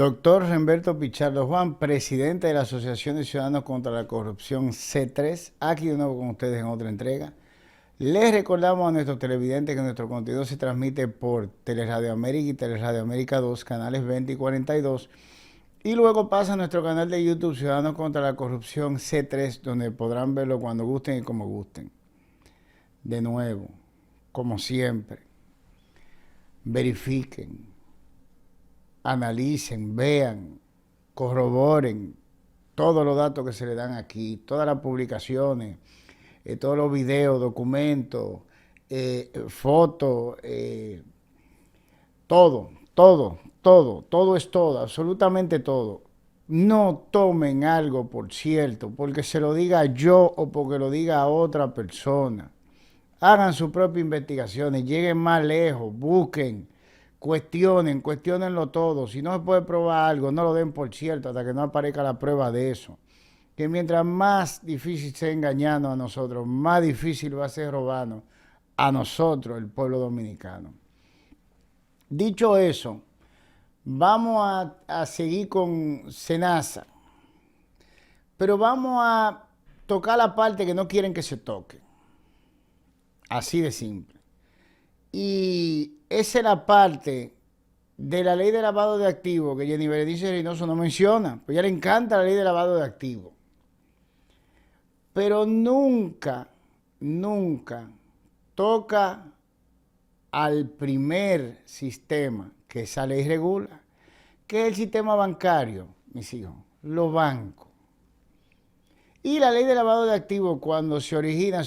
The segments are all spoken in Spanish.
Doctor Remberto Pichardo Juan, presidente de la Asociación de Ciudadanos contra la Corrupción C3, aquí de nuevo con ustedes en otra entrega. Les recordamos a nuestros televidentes que nuestro contenido se transmite por Teleradio América y Teleradio América 2, canales 20 y 42. Y luego pasa a nuestro canal de YouTube Ciudadanos contra la Corrupción C3, donde podrán verlo cuando gusten y como gusten. De nuevo, como siempre, verifiquen, analicen, vean, corroboren todos los datos que se le dan aquí, todas las publicaciones, todos los videos, documentos, fotos, todo es todo, absolutamente todo. No tomen algo por cierto, porque se lo diga yo o porque lo diga otra persona. Hagan sus propias investigaciones, lleguen más lejos, busquen, cuestionenlo todo. Si no se puede probar algo, no lo den por cierto hasta que no aparezca la prueba de eso. Que mientras más difícil sea engañarnos a nosotros, más difícil va a ser robarnos a nosotros, el pueblo dominicano. Dicho eso, vamos a seguir con Senasa, pero vamos a tocar la parte que no quieren que se toque. Así de simple. Y esa es la parte de la ley de lavado de activos que Jenny Berenice Reynoso no menciona. Pues a ella le encanta la ley de lavado de activos. Pero nunca toca al primer sistema que esa ley regula, que es el sistema bancario, mis hijos, los bancos. Y la ley de lavado de activos, cuando se origina,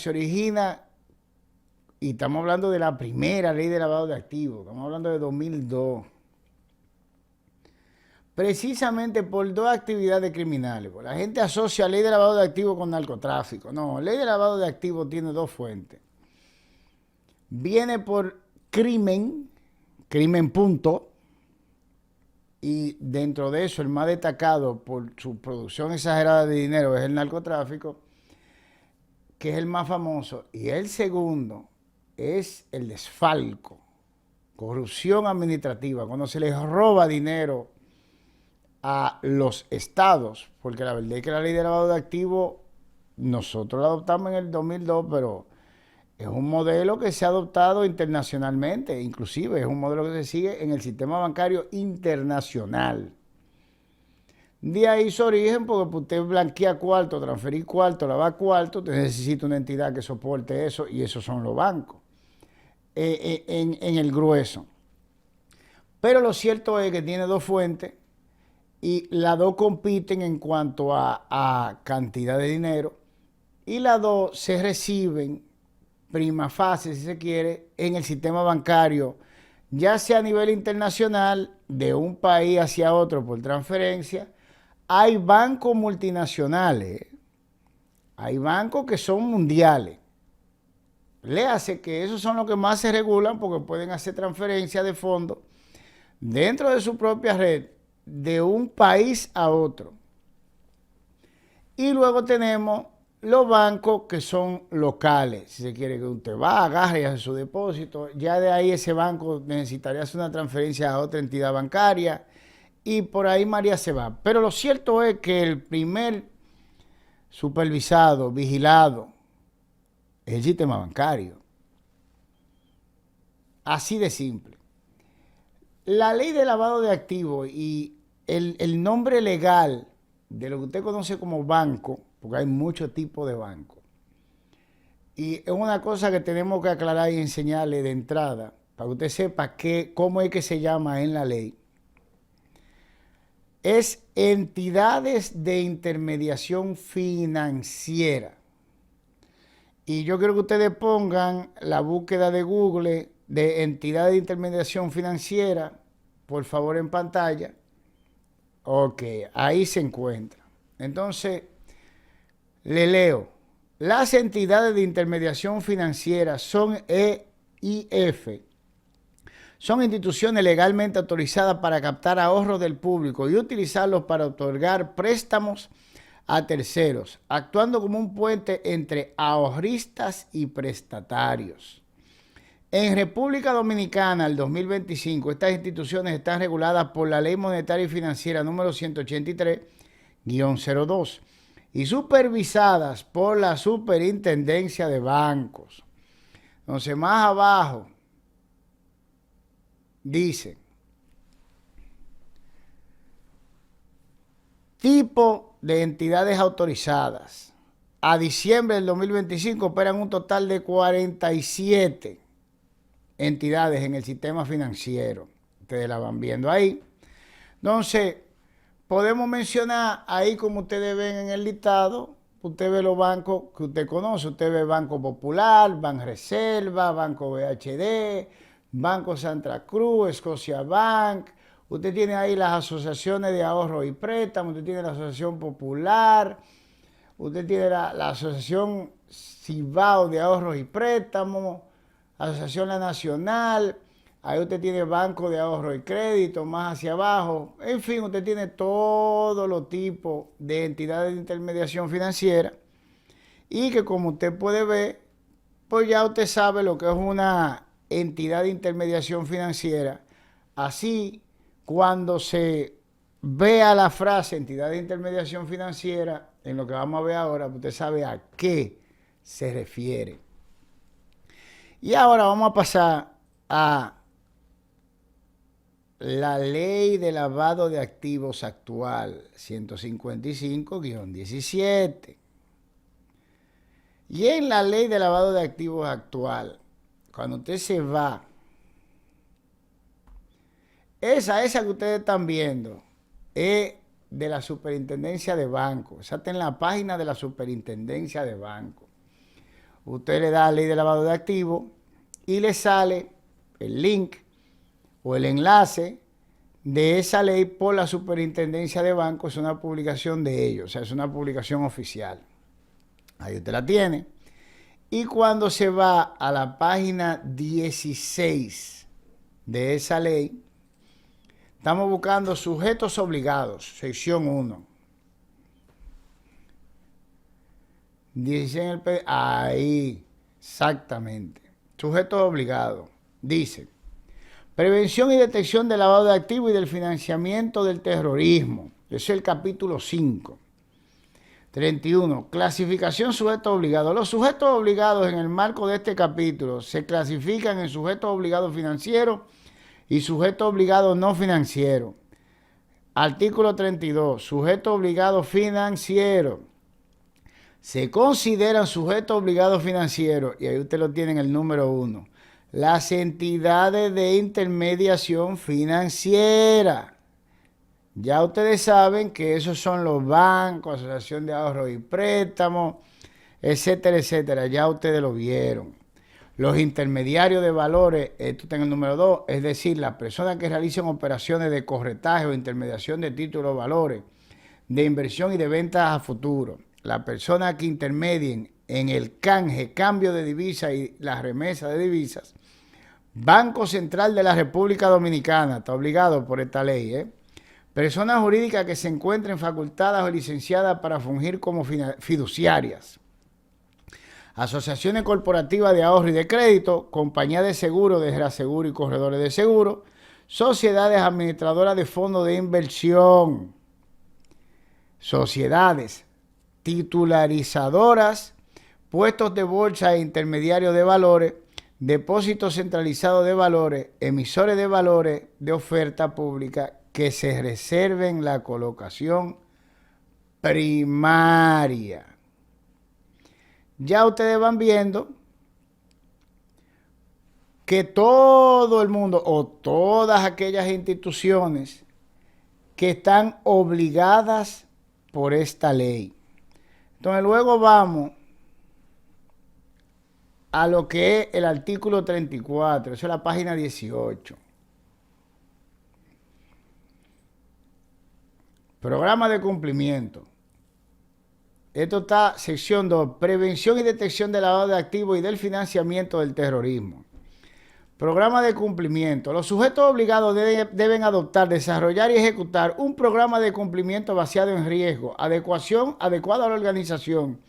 y estamos hablando de la primera ley de lavado de activos, estamos hablando de 2002, precisamente por dos actividades criminales. La gente asocia ley de lavado de activos con narcotráfico. No, ley de lavado de activos tiene dos fuentes. Viene por crimen punto, y dentro de eso el más destacado por su producción exagerada de dinero es el narcotráfico, que es el más famoso, y el segundo es el desfalco, corrupción administrativa, cuando se les roba dinero a los estados, porque la verdad es que la ley de lavado de activos nosotros la adoptamos en el 2002, pero es un modelo que se ha adoptado internacionalmente, inclusive es un modelo que se sigue en el sistema bancario internacional. De ahí su origen, porque usted blanquea cuarto, transferir cuarto, lavar cuarto, usted necesita una entidad que soporte eso, y esos son los bancos, en el grueso. Pero lo cierto es que tiene dos fuentes, y las dos compiten en cuanto a cantidad de dinero, y las dos se reciben prima facie, si se quiere, en el sistema bancario, ya sea a nivel internacional, de un país hacia otro por transferencia. Hay bancos multinacionales, hay bancos que son mundiales. Le hace que esos son los que más se regulan porque pueden hacer transferencias de fondos dentro de su propia red de un país a otro. Y luego tenemos los bancos que son locales. Si se quiere que usted va, agarre y hace su depósito, ya de ahí ese banco necesitaría hacer una transferencia a otra entidad bancaria y por ahí María se va. Pero lo cierto es que el primer supervisado, vigilado, es el sistema bancario. Así de simple. La ley de lavado de activos y el nombre legal de lo que usted conoce como banco, porque hay muchos tipos de bancos. Y es una cosa que tenemos que aclarar y enseñarle de entrada, para que usted sepa cómo es que se llama en la ley. Es entidades de intermediación financiera. Y yo quiero que ustedes pongan la búsqueda de Google de entidades de intermediación financiera, por favor, en pantalla. Ok, ahí se encuentra. Entonces, le leo. Las entidades de intermediación financiera son EIF. Son instituciones legalmente autorizadas para captar ahorros del público y utilizarlos para otorgar préstamos a terceros, actuando como un puente entre ahorristas y prestatarios. En República Dominicana, el 2025, estas instituciones están reguladas por la Ley Monetaria y Financiera número 183-02 y supervisadas por la Superintendencia de Bancos. Entonces, más abajo, dice, tipo de entidades autorizadas. A diciembre del 2025 operan un total de 47 entidades en el sistema financiero. Ustedes la van viendo ahí. Entonces, podemos mencionar ahí, como ustedes ven en el listado, usted ve los bancos que usted conoce. Usted ve Banco Popular, Banreserva, Banco BHD, Banco Santa Cruz, Scotiabank. Usted tiene ahí las asociaciones de ahorro y préstamo. Usted tiene la Asociación Popular. Usted tiene la Asociación Cibao de Ahorros y Préstamos. Asociación La Nacional, ahí usted tiene Banco de Ahorro y Crédito, más hacia abajo. En fin, usted tiene todos los tipos de entidades de intermediación financiera y que, como usted puede ver, pues ya usted sabe lo que es una entidad de intermediación financiera. Así, cuando se vea la frase entidad de intermediación financiera, en lo que vamos a ver ahora, usted sabe a qué se refiere. Y ahora vamos a pasar a la ley de lavado de activos actual, 155-17. Y en la ley de lavado de activos actual, cuando usted se va, esa que ustedes están viendo, es de la Superintendencia de Bancos. Esa está en la página de la Superintendencia de Bancos. Usted le da la ley de lavado de activos y le sale el link o el enlace de esa ley por la Superintendencia de Bancos. Es una publicación de ellos, o sea, es una publicación oficial. Ahí usted la tiene. Y cuando se va a la página 16 de esa ley, estamos buscando sujetos obligados, sección 1. 16 en el PDF, ahí, exactamente. Sujetos obligados. Dice, prevención y detección del lavado de activos y del financiamiento del terrorismo. Ese es el capítulo 5. 31. Clasificación sujetos obligados. Los sujetos obligados en el marco de este capítulo se clasifican en sujetos obligados financieros y sujetos obligados no financieros. Artículo 32. Sujetos obligados financieros. Se consideran sujetos obligados financieros, y ahí usted lo tiene en el número 1, las entidades de intermediación financiera. Ya ustedes saben que esos son los bancos, Asociación de Ahorros y Préstamos, etcétera, etcétera. Ya ustedes lo vieron. Los intermediarios de valores, esto está en el número 2, es decir, las personas que realizan operaciones de corretaje o intermediación de títulos de valores, de inversión y de ventas a futuro. Las personas que intermedien en el canje, cambio de divisas y la remesa de divisas. Banco Central de la República Dominicana, está obligado por esta ley. Personas jurídicas que se encuentren facultadas o licenciadas para fungir como fiduciarias. Asociaciones corporativas de ahorro y de crédito, compañías de seguro, de reaseguro y corredores de seguro, sociedades administradoras de fondos de inversión, sociedades titularizadoras, puestos de bolsa e intermediarios de valores, depósitos centralizados de valores, emisores de valores de oferta pública que se reserven la colocación primaria. Ya ustedes van viendo que todo el mundo o todas aquellas instituciones que están obligadas por esta ley. Entonces luego vamos a lo que es el artículo 34, eso es la página 18. Programa de cumplimiento. Esto está sección 2, prevención y detección del lavado de activos y del financiamiento del terrorismo. Programa de cumplimiento. Los sujetos obligados deben adoptar, desarrollar y ejecutar un programa de cumplimiento basado en riesgo, adecuada a la organización,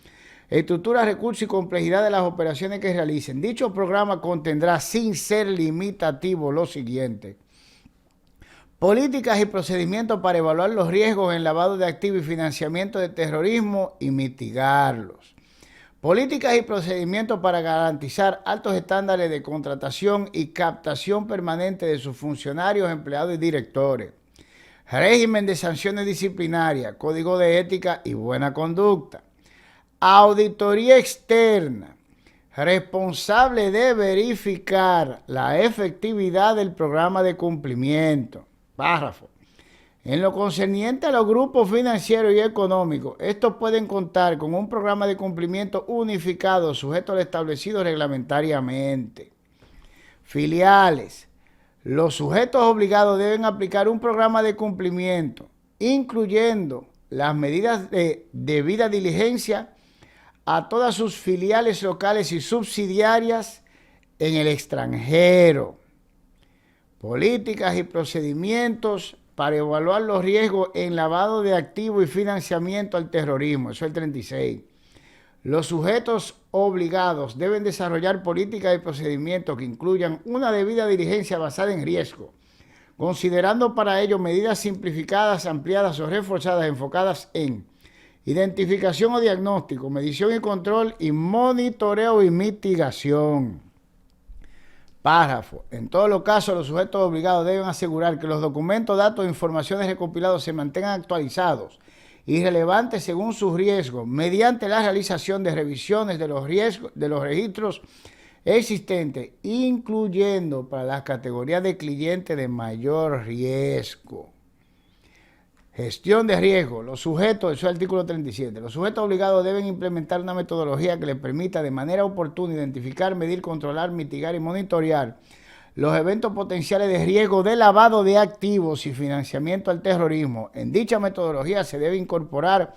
estructura, recursos y complejidad de las operaciones que realicen. Dicho programa contendrá, sin ser limitativo, lo siguiente: políticas y procedimientos para evaluar los riesgos en lavado de activos y financiamiento de terrorismo y mitigarlos. Políticas y procedimientos para garantizar altos estándares de contratación y captación permanente de sus funcionarios, empleados y directores. Régimen de sanciones disciplinarias, código de ética y buena conducta. Auditoría externa, responsable de verificar la efectividad del programa de cumplimiento. Párrafo. En lo concerniente a los grupos financieros y económicos, estos pueden contar con un programa de cumplimiento unificado sujeto al establecido reglamentariamente. Filiales. Los sujetos obligados deben aplicar un programa de cumplimiento, incluyendo las medidas de debida diligencia a todas sus filiales locales y subsidiarias en el extranjero. Políticas y procedimientos para evaluar los riesgos en lavado de activos y financiamiento al terrorismo. Eso es el 36. Los sujetos obligados deben desarrollar políticas y procedimientos que incluyan una debida diligencia basada en riesgo, considerando para ello medidas simplificadas, ampliadas o reforzadas enfocadas en identificación o diagnóstico, medición y control y monitoreo y mitigación. Párrafo. En todos los casos, los sujetos obligados deben asegurar que los documentos, datos e informaciones recopilados se mantengan actualizados y relevantes según sus riesgos, mediante la realización de revisiones de los registros existentes, incluyendo para las categorías de clientes de mayor riesgo. Gestión de riesgo. Los sujetos, eso es el artículo 37, los sujetos obligados deben implementar una metodología que les permita de manera oportuna identificar, medir, controlar, mitigar y monitorear los eventos potenciales de riesgo de lavado de activos y financiamiento al terrorismo. En dicha metodología se debe incorporar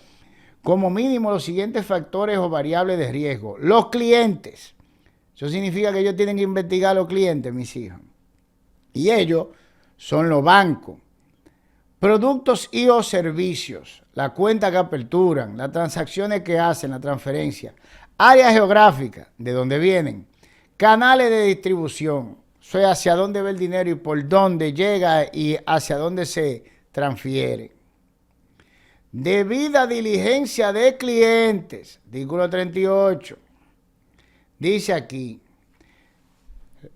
como mínimo los siguientes factores o variables de riesgo. Los clientes. Eso significa que ellos tienen que investigar a los clientes, mis hijos. Y ellos son los bancos. Productos y o servicios, la cuenta que aperturan, las transacciones que hacen, la transferencia, área geográfica, de dónde vienen, canales de distribución, o sea, hacia dónde va el dinero y por dónde llega y hacia dónde se transfiere. Debida diligencia de clientes, artículo 38, dice aquí: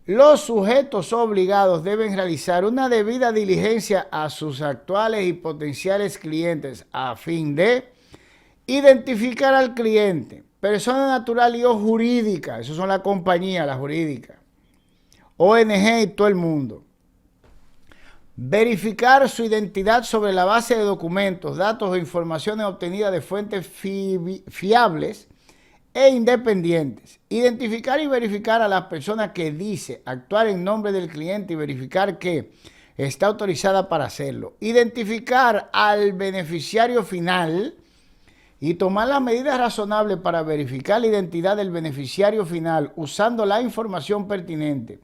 los sujetos obligados deben realizar una debida diligencia a sus actuales y potenciales clientes a fin de identificar al cliente, persona natural y o jurídica, eso son las compañías, las jurídicas, ONG y todo el mundo. Verificar su identidad sobre la base de documentos, datos o informaciones obtenidas de fuentes fiables e independientes. Identificar y verificar a las personas que dice actuar en nombre del cliente y verificar que está autorizada para hacerlo. Identificar al beneficiario final y tomar las medidas razonables para verificar la identidad del beneficiario final usando la información pertinente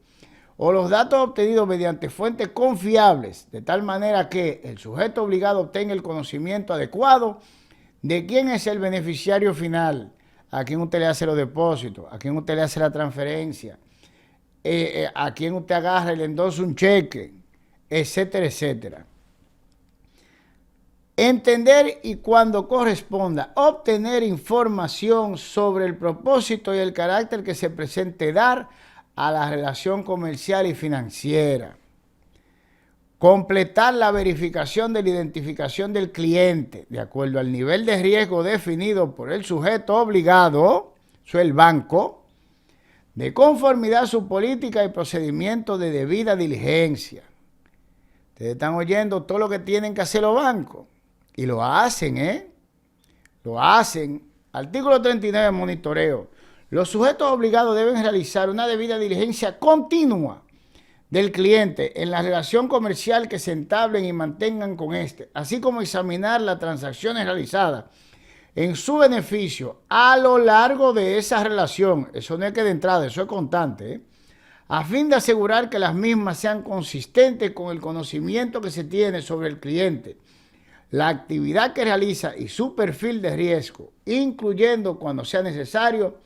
o los datos obtenidos mediante fuentes confiables, de tal manera que el sujeto obligado obtenga el conocimiento adecuado de quién es el beneficiario final, a quién usted le hace los depósitos, a quién usted le hace la transferencia, a quién usted agarra y le endosa un cheque, etcétera, etcétera. Entender y cuando corresponda, obtener información sobre el propósito y el carácter que se presente dar a la relación comercial y financiera. Completar la verificación de la identificación del cliente de acuerdo al nivel de riesgo definido por el sujeto obligado, eso es el banco, de conformidad a su política y procedimiento de debida diligencia. Ustedes están oyendo todo lo que tienen que hacer los bancos y lo hacen, Lo hacen. Artículo 39, monitoreo. Los sujetos obligados deben realizar una debida diligencia continua del cliente en la relación comercial que se entablen y mantengan con éste, así como examinar las transacciones realizadas en su beneficio a lo largo de esa relación. Eso no es que de entrada, eso es constante, a fin de asegurar que las mismas sean consistentes con el conocimiento que se tiene sobre el cliente, la actividad que realiza y su perfil de riesgo, incluyendo, cuando sea necesario,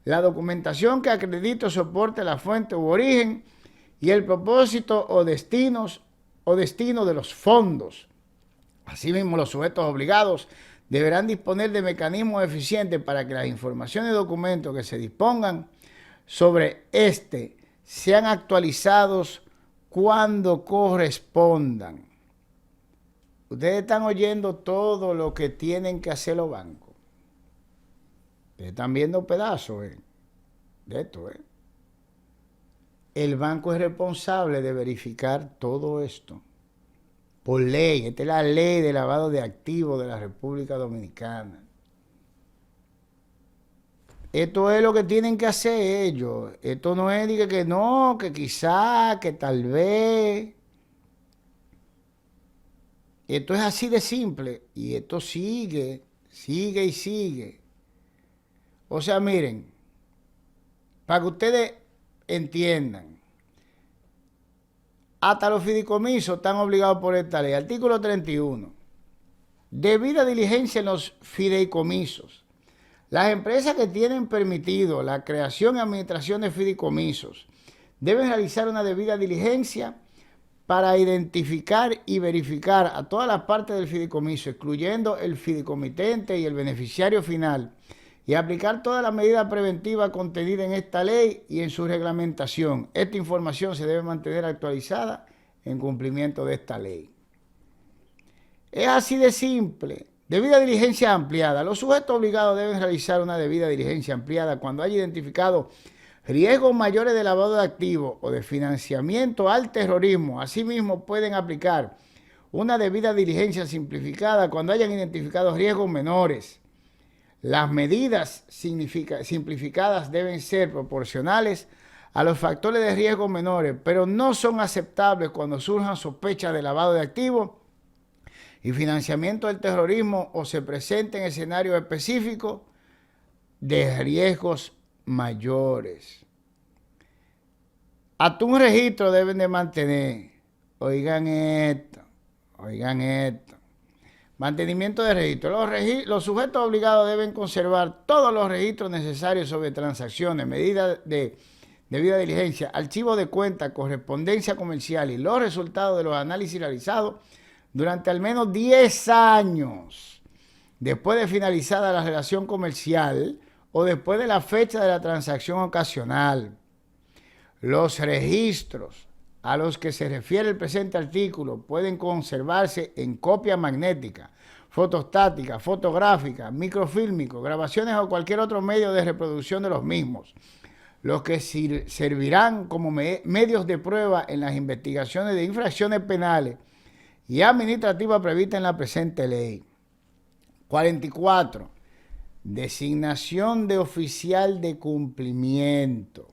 la documentación que acredite o soporte la fuente u origen y el propósito o destino de los fondos. Asimismo, los sujetos obligados deberán disponer de mecanismos eficientes para que las informaciones y documentos que se dispongan sobre este sean actualizados cuando correspondan. Ustedes están oyendo todo lo que tienen que hacer los bancos. Ustedes están viendo pedazos de esto. El banco es responsable de verificar todo esto. Por ley. Esta es la ley de lavado de activos de la República Dominicana. Esto es lo que tienen que hacer ellos. Esto no es que no, que quizá, que tal vez. Esto es así de simple. Y esto sigue y sigue. O sea, miren, para que ustedes entiendan, hasta los fideicomisos están obligados por esta ley. Artículo 31. Debida diligencia en los fideicomisos. Las empresas que tienen permitido la creación y administración de fideicomisos deben realizar una debida diligencia para identificar y verificar a todas las partes del fideicomiso, excluyendo el fideicomitente y el beneficiario final, y aplicar todas las medidas preventivas contenidas en esta ley y en su reglamentación. Esta información se debe mantener actualizada en cumplimiento de esta ley. Es así de simple. Debida diligencia ampliada. Los sujetos obligados deben realizar una debida diligencia ampliada cuando haya identificado riesgos mayores de lavado de activos o de financiamiento al terrorismo. Asimismo, pueden aplicar una debida diligencia simplificada cuando hayan identificado riesgos menores. Las medidas simplificadas deben ser proporcionales a los factores de riesgo menores, pero no son aceptables cuando surjan sospechas de lavado de activos y financiamiento del terrorismo o se presenten escenarios específicos de riesgos mayores. Hasta un registro deben de mantener. Oigan esto. Mantenimiento de registro. Los sujetos obligados deben conservar todos los registros necesarios sobre transacciones, medidas de debida diligencia, archivos de cuenta, correspondencia comercial y los resultados de los análisis realizados durante al menos 10 años después de finalizada la relación comercial o después de la fecha de la transacción ocasional. Los registros a los que se refiere el presente artículo pueden conservarse en copia magnética, fotostática, fotográfica, microfílmico, grabaciones o cualquier otro medio de reproducción de los mismos, los que servirán como medios de prueba en las investigaciones de infracciones penales y administrativas previstas en la presente ley. 44. Designación de oficial de cumplimiento.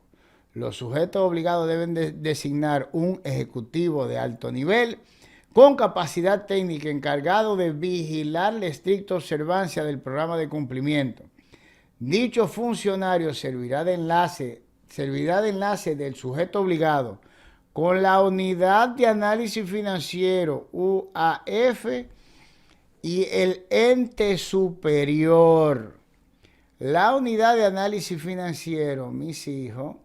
Los sujetos obligados deben designar un ejecutivo de alto nivel con capacidad técnica encargado de vigilar la estricta observancia del programa de cumplimiento. Dicho funcionario servirá de enlace del sujeto obligado con la Unidad de Análisis Financiero, UAF, y el ente superior. La Unidad de Análisis Financiero, mis hijos,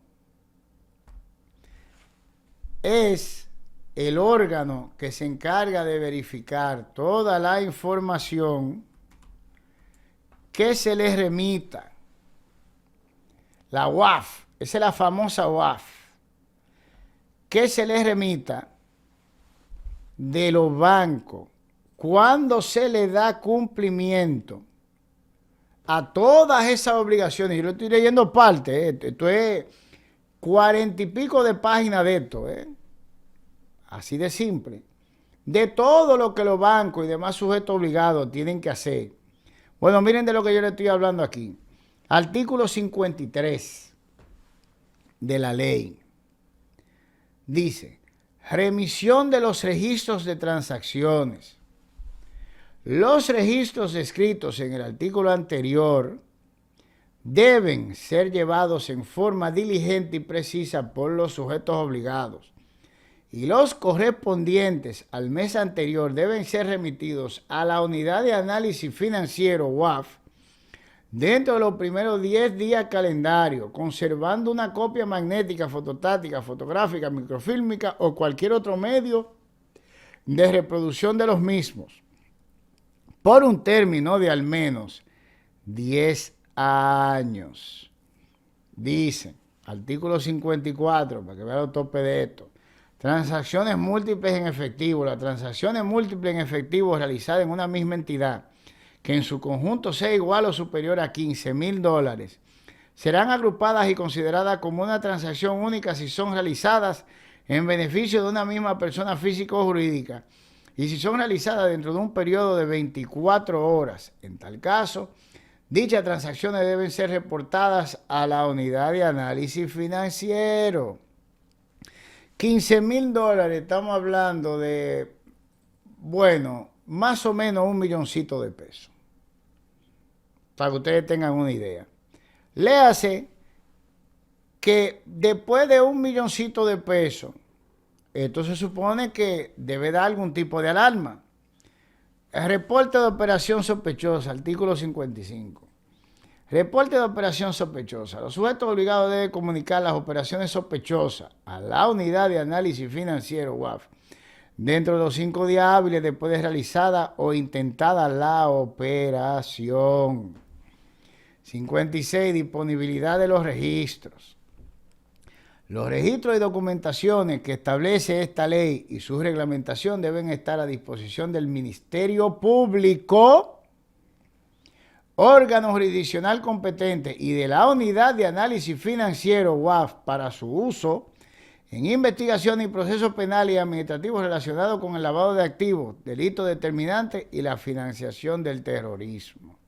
es el órgano que se encarga de verificar toda la información que se les remita. La UAF, esa es la famosa UAF, que se les remita de los bancos cuando se le da cumplimiento a todas esas obligaciones. Yo lo estoy leyendo parte, esto es 40 y pico de páginas de esto, así de simple, de todo lo que los bancos y demás sujetos obligados tienen que hacer. Bueno, miren de lo que yo le estoy hablando aquí. Artículo 53 de la ley. Dice, remisión de los registros de transacciones. Los registros descritos en el artículo anterior deben ser llevados en forma diligente y precisa por los sujetos obligados y los correspondientes al mes anterior deben ser remitidos a la Unidad de Análisis Financiero UAF dentro de los primeros 10 días calendario, conservando una copia magnética, fototáctica, fotográfica, microfílmica o cualquier otro medio de reproducción de los mismos, por un término de al menos 10 años. Dice, artículo 54, para que vean los topes de esto. Transacciones múltiples en efectivo. Las transacciones múltiples en efectivo realizadas en una misma entidad, que en su conjunto sea igual o superior a $15,000, serán agrupadas y consideradas como una transacción única si son realizadas en beneficio de una misma persona física o jurídica y si son realizadas dentro de un periodo de 24 horas. En tal caso, dichas transacciones deben ser reportadas a la Unidad de Análisis Financiero. $15,000, estamos hablando de, bueno, más o menos $1,000,000 para que ustedes tengan una idea. Léase que después de $1,000,000, esto se supone que debe dar algún tipo de alarma. El reporte de operación sospechosa, artículo 55. Reporte de operación sospechosa. Los sujetos obligados deben comunicar las operaciones sospechosas a la Unidad de Análisis Financiero UAF dentro de los 5 días hábiles después de realizada o intentada la operación. 56. Disponibilidad de los registros. Los registros y documentaciones que establece esta ley y su reglamentación deben estar a disposición del Ministerio Público, órgano jurisdiccional competente y de la Unidad de Análisis Financiero UAF para su uso en investigación y procesos penales y administrativos relacionados con el lavado de activos, delitos determinantes y la financiación del terrorismo.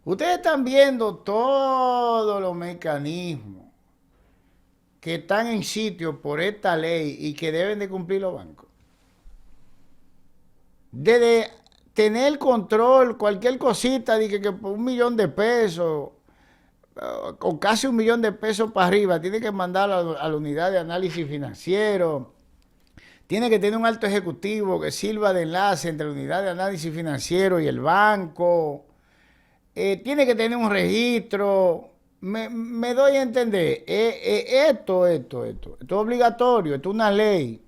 Ustedes están viendo todos los mecanismos que están en sitio por esta ley y que deben de cumplir los bancos. Desde tener control, cualquier cosita, de que por $1,000,000 o casi $1,000,000 para arriba, tiene que mandar a la Unidad de Análisis Financiero. Tiene que tener un alto ejecutivo que sirva de enlace entre la Unidad de Análisis Financiero y el banco. Tiene que tener un registro. Me doy a entender. Esto es obligatorio, esto es una ley.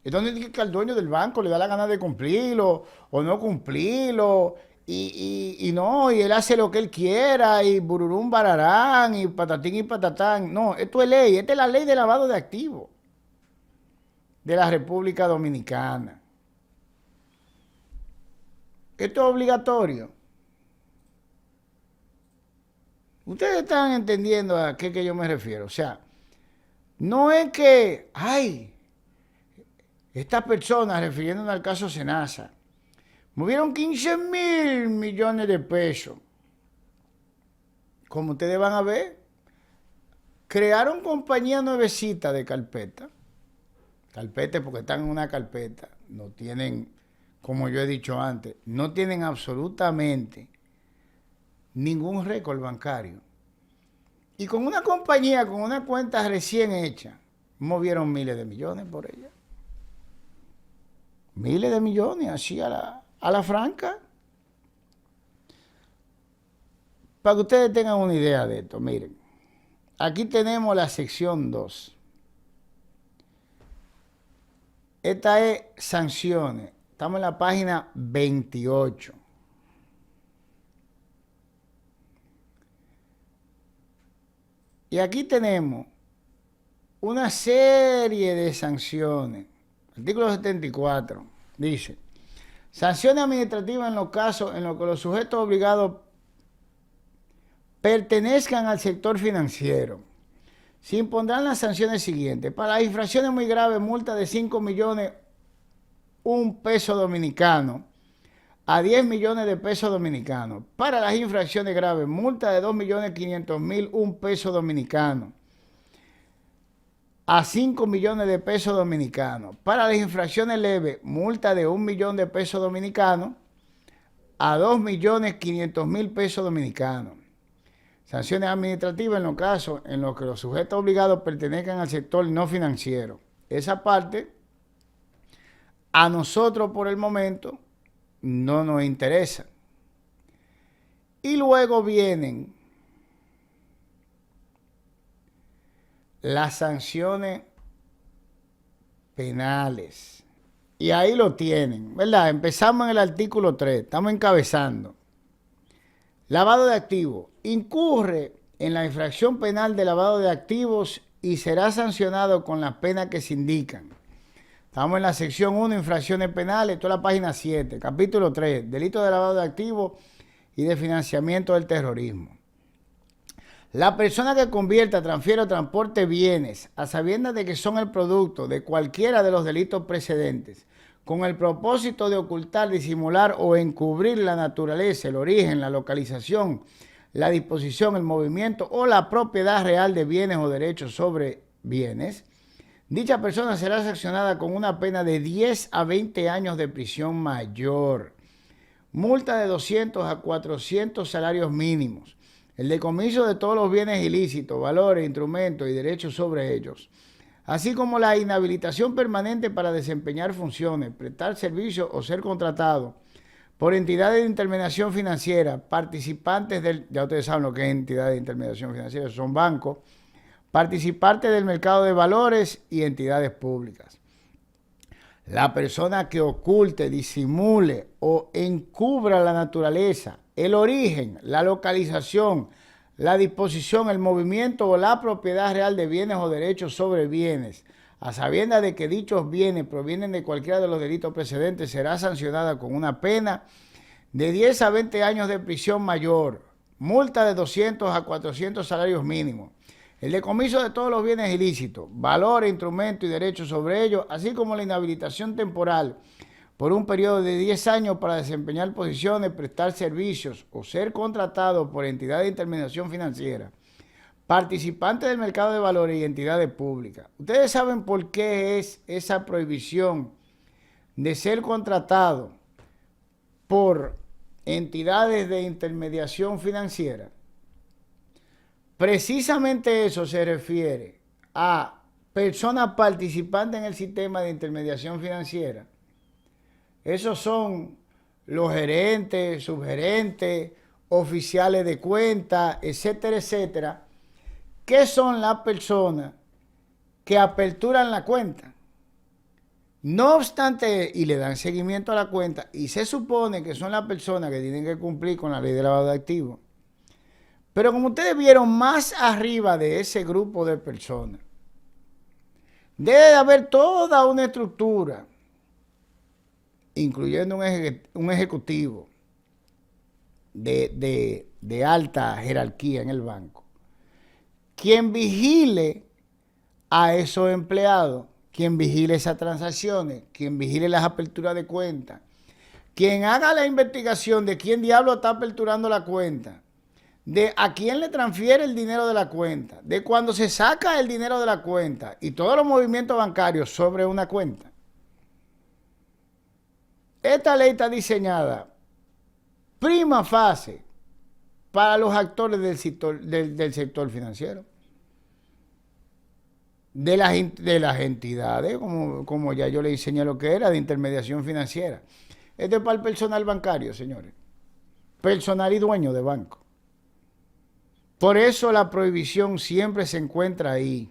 Entonces que al dueño del banco le da la gana de cumplirlo o no cumplirlo. Y él hace lo que él quiera y bururum bararán y patatín y patatán. No, esto es ley. Esta es la ley de lavado de activos de la República Dominicana. Esto es obligatorio. Ustedes están entendiendo a qué que yo me refiero. O sea, no es que, estas personas, refiriéndome al caso Senasa, movieron $15,000,000,000. Como ustedes van a ver, crearon compañía nuevecita de carpeta. Carpeta porque están en una carpeta. No tienen, como yo he dicho antes, no tienen absolutamente ningún récord bancario. Y con una compañía, con una cuenta recién hecha, movieron miles de millones por ella. Miles de millones, así a la franca. Para que ustedes tengan una idea de esto, miren. Aquí tenemos la sección 2. Esta es sanciones. Estamos en la página 28. Y aquí tenemos una serie de sanciones. Artículo 74 dice: sanciones administrativas en los casos en los que los sujetos obligados pertenezcan al sector financiero. Se impondrán las sanciones siguientes. Para las infracciones muy graves, multa de 5,000,001 pesos dominicanos a 10,000,000 pesos dominicanos. Para las infracciones graves, multa de 2,500,001 pesos dominicanos a 5,000,000 pesos dominicanos. Para las infracciones leves, multa de 1,000,000 de pesos dominicanos a 2,500,000 pesos dominicanos. Sanciones administrativas en los casos en los que los sujetos obligados pertenezcan al sector no financiero. Esa parte a nosotros por el momento no nos interesa. Y luego vienen las sanciones penales. Y ahí lo tienen, ¿verdad? Empezamos en el artículo 3, estamos encabezando. Lavado de activos. Incurre en la infracción penal de lavado de activos y será sancionado con las penas que se indican. Estamos en la sección 1, infracciones penales, toda la página 7, capítulo 3, delito de lavado de activos y de financiamiento del terrorismo. La persona que convierta, transfiera o transporte bienes a sabiendas de que son el producto de cualquiera de los delitos precedentes, con el propósito de ocultar, disimular o encubrir la naturaleza, el origen, la localización, la disposición, el movimiento o la propiedad real de bienes o derechos sobre bienes, dicha persona será sancionada con una pena de 10 a 20 años de prisión mayor, multa de 200 a 400 salarios mínimos, el decomiso de todos los bienes ilícitos, valores, instrumentos y derechos sobre ellos, así como la inhabilitación permanente para desempeñar funciones, prestar servicios o ser contratado por entidades de intermediación financiera, participantes del, ya ustedes saben lo que es entidades de intermediación financiera, son bancos, participantes del mercado de valores y entidades públicas. La persona que oculte, disimule o encubra la naturaleza, el origen, la localización, la disposición, el movimiento o la propiedad real de bienes o derechos sobre bienes, a sabiendas de que dichos bienes provienen de cualquiera de los delitos precedentes, será sancionada con una pena de 10 a 20 años de prisión mayor, multa de 200 a 400 salarios mínimos, el decomiso de todos los bienes ilícitos, valores, instrumentos y derechos sobre ellos, así como la inhabilitación temporal por un periodo de 10 años para desempeñar posiciones, prestar servicios o ser contratado por entidades de intermediación financiera, participantes del mercado de valores y entidades públicas. Ustedes saben por qué es esa prohibición de ser contratado por entidades de intermediación financiera. Precisamente eso se refiere a personas participantes en el sistema de intermediación financiera. Esos son los gerentes, subgerentes, oficiales de cuenta, etcétera, etcétera, que son las personas que aperturan la cuenta. No obstante, y le dan seguimiento a la cuenta, y se supone que son las personas que tienen que cumplir con la ley de lavado de activos. Pero como ustedes vieron, más arriba de ese grupo de personas, debe de haber toda una estructura, incluyendo un ejecutivo de alta jerarquía en el banco, quien vigile a esos empleados, quien vigile esas transacciones, quien vigile las aperturas de cuenta, quien haga la investigación de quién diablo está aperturando la cuenta, de a quién le transfiere el dinero de la cuenta, de cuando se saca el dinero de la cuenta y todos los movimientos bancarios sobre una cuenta. Esta ley está diseñada prima facie para los actores del sector financiero, de las entidades, como ya yo le enseñé lo que era, de intermediación financiera. Esto es para el personal bancario, señores. Personal y dueño de banco. Por eso la prohibición siempre se encuentra ahí.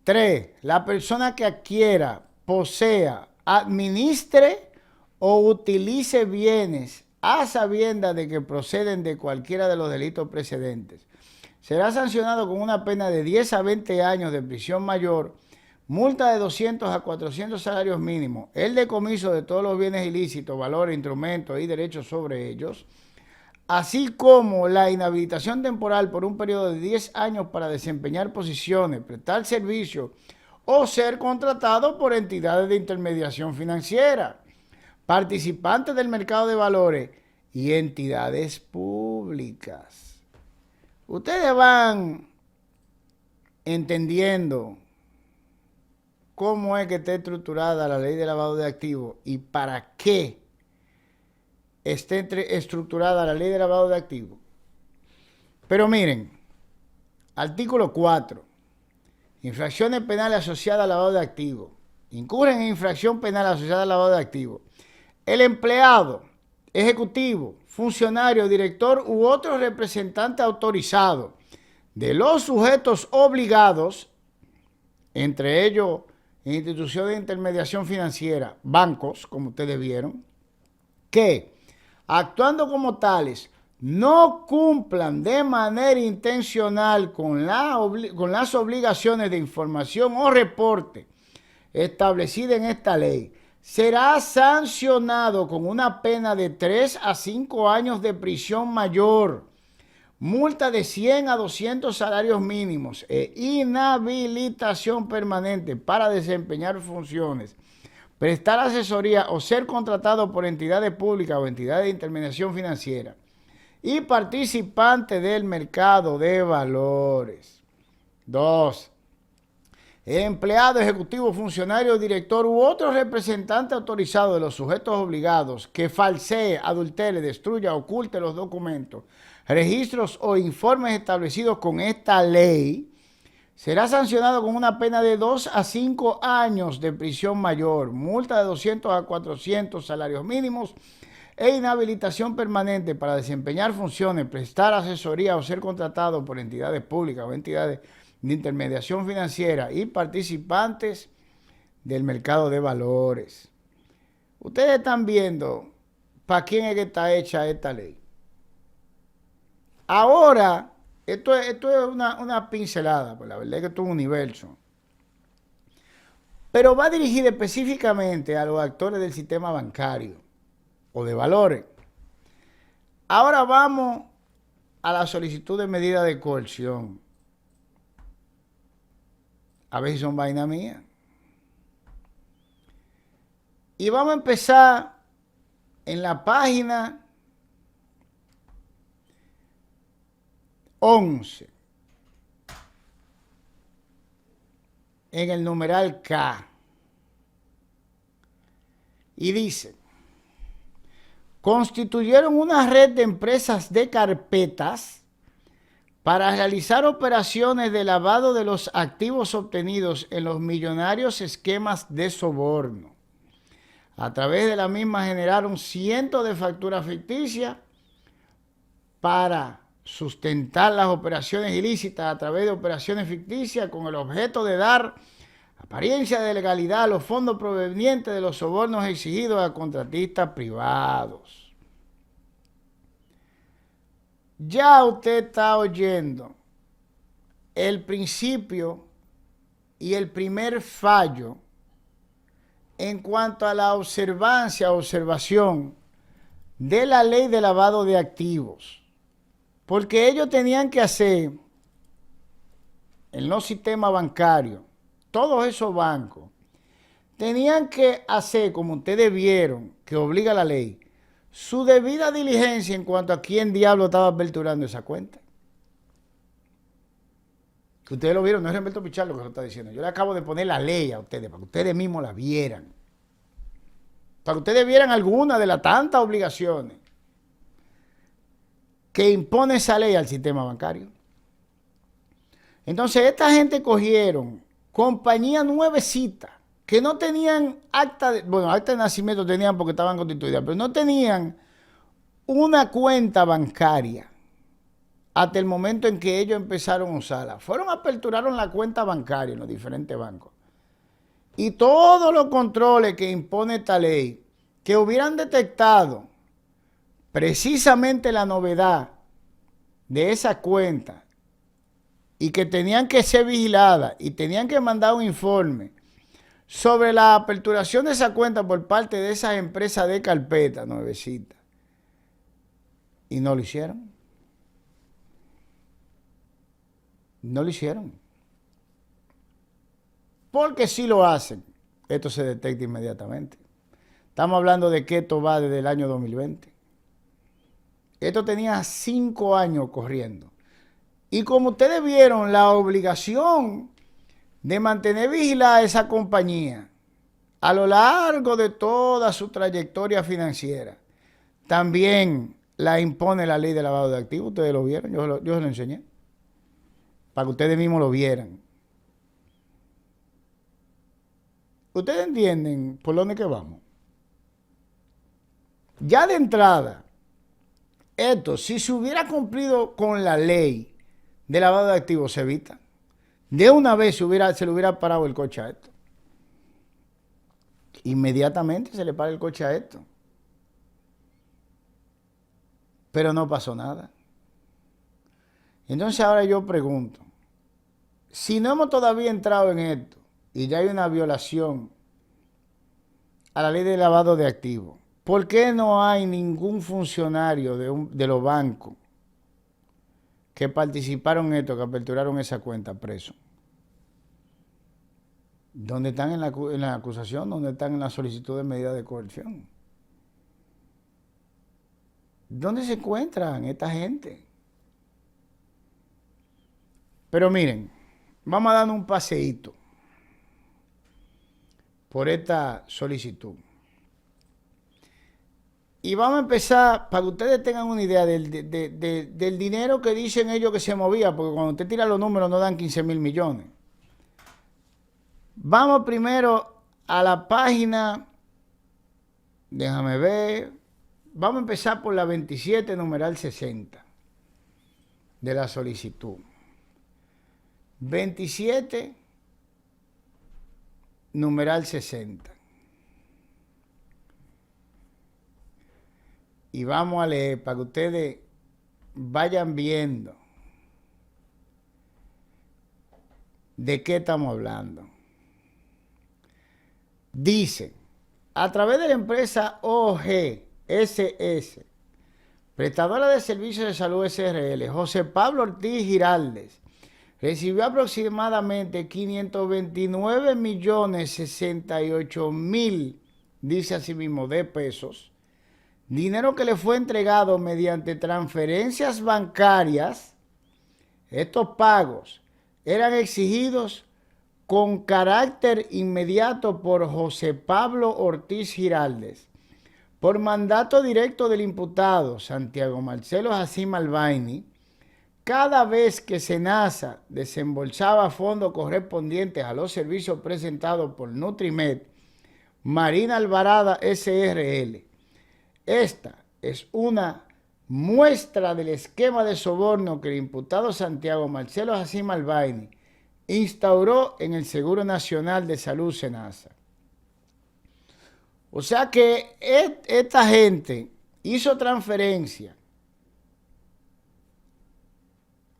3. La persona que adquiera, posea, administre o utilice bienes a sabiendas de que proceden de cualquiera de los delitos precedentes, será sancionado con una pena de 10 a 20 años de prisión mayor, multa de 200 a 400 salarios mínimos, el decomiso de todos los bienes ilícitos, valores, instrumentos y derechos sobre ellos, así como la inhabilitación temporal por un periodo de 10 años para desempeñar posiciones, prestar servicios o ser contratado por entidades de intermediación financiera, participantes del mercado de valores y entidades públicas. Ustedes van entendiendo cómo es que está estructurada la ley de lavado de activos y para qué esté estructurada la ley de lavado de activos. Pero miren, artículo 4, infracciones penales asociadas al lavado de activos, incurren en infracción penal asociada al lavado de activos, el empleado, ejecutivo, funcionario, director u otro representante autorizado de los sujetos obligados, entre ellos instituciones de intermediación financiera, bancos, como ustedes vieron, que actuando como tales no cumplan de manera intencional con las obligaciones de información o reporte establecidas en esta ley, será sancionado con una pena de 3 a 5 años de prisión mayor, multa de 100 a 200 salarios mínimos e inhabilitación permanente para desempeñar funciones, prestar asesoría o ser contratado por entidades públicas o entidades de intermediación financiera y participante del mercado de valores. 2. Empleado, ejecutivo, funcionario, director u otro representante autorizado de los sujetos obligados que falsee, adultere, destruya, oculte los documentos, registros o informes establecidos con esta ley, será sancionado con una pena de 2 a 5 años de prisión mayor, multa de 200 a 400 salarios mínimos e inhabilitación permanente para desempeñar funciones, prestar asesoría o ser contratado por entidades públicas o entidades de intermediación financiera y participantes del mercado de valores. Ustedes están viendo para quién es que está hecha esta ley. Ahora, esto es una pincelada, pues la verdad es que esto es un universo. Pero va dirigida específicamente a los actores del sistema bancario o de valores. Ahora vamos a la solicitud de medida de coerción. A ver si son vaina mía. Y vamos a empezar en la página 11, en el numeral K. Y dice: constituyeron una red de empresas de carpetas para realizar operaciones de lavado de los activos obtenidos en los millonarios esquemas de soborno. A través de la misma generaron cientos de facturas ficticias para sustentar las operaciones ilícitas a través de operaciones ficticias con el objeto de dar apariencia de legalidad a los fondos provenientes de los sobornos exigidos a contratistas privados. Ya usted está oyendo el principio y el primer fallo en cuanto a la observación de la ley de lavado de activos. Porque ellos tenían que hacer en los sistemas bancarios, todos esos bancos, tenían que hacer, como ustedes vieron, que obliga la ley, su debida diligencia en cuanto a quién diablo estaba aperturando esa cuenta. Que ustedes lo vieron, no es Humberto Pichardo que lo está diciendo. Yo le acabo de poner la ley a ustedes, para que ustedes mismos la vieran. Para que ustedes vieran alguna de las tantas obligaciones que impone esa ley al sistema bancario. Entonces, esta gente cogieron compañías nuevecitas que no tenían acta de nacimiento tenían porque estaban constituidas, pero no tenían una cuenta bancaria hasta el momento en que ellos empezaron a usarla. Aperturaron la cuenta bancaria en los diferentes bancos. Y todos los controles que impone esta ley, que hubieran detectado precisamente la novedad de esa cuenta y que tenían que ser vigiladas y tenían que mandar un informe sobre la aperturación de esa cuenta por parte de esas empresas de carpeta nuevecitas. Y no lo hicieron. No lo hicieron. Porque si lo hacen, esto se detecta inmediatamente. Estamos hablando de que esto va desde el año 2020. Esto tenía 5 años corriendo. Y como ustedes vieron, la obligación de mantener vigilada esa compañía a lo largo de toda su trayectoria financiera, también la impone la ley de lavado de activos. Ustedes lo vieron, yo se lo enseñé, para que ustedes mismos lo vieran. ¿Ustedes entienden por dónde que vamos? Ya de entrada, esto, si se hubiera cumplido con la ley de lavado de activos, se evita. De una vez se le hubiera parado el coche a esto. Inmediatamente se le para el coche a esto. Pero no pasó nada. Entonces ahora yo pregunto, si no hemos todavía entrado en esto y ya hay una violación a la ley de lavado de activos, ¿por qué no hay ningún funcionario de los bancos que participaron en esto, que aperturaron esa cuenta preso? ¿Dónde están en la acusación? ¿Dónde están en la solicitud de medida de coerción? ¿Dónde se encuentran esta gente? Pero miren, vamos a dar un paseíto por esta solicitud. Y vamos a empezar, para que ustedes tengan una idea del dinero que dicen ellos que se movía, porque cuando usted tira los números no dan 15,000 millones. Vamos primero a la página, déjame ver, vamos a empezar por la 27, numeral 60 de la solicitud. 27, numeral 60. Y vamos a leer para que ustedes vayan viendo de qué estamos hablando. Dice, a través de la empresa OGSS, prestadora de servicios de salud SRL, José Pablo Ortiz Giraldes, recibió aproximadamente 529,068,000, dice así mismo, de pesos, dinero que le fue entregado mediante transferencias bancarias. Estos pagos eran exigidos con carácter inmediato por José Pablo Ortiz Giraldes, por mandato directo del imputado Santiago Marcelo Jacim Albaini, cada vez que SENASA desembolsaba fondos correspondientes a los servicios presentados por Nutrimed, Marina Alvarada SRL. Esta es una muestra del esquema de soborno que el imputado Santiago Marcelo Jacim Albaini instauró en el Seguro Nacional de Salud SENASA. O sea que esta gente hizo transferencia.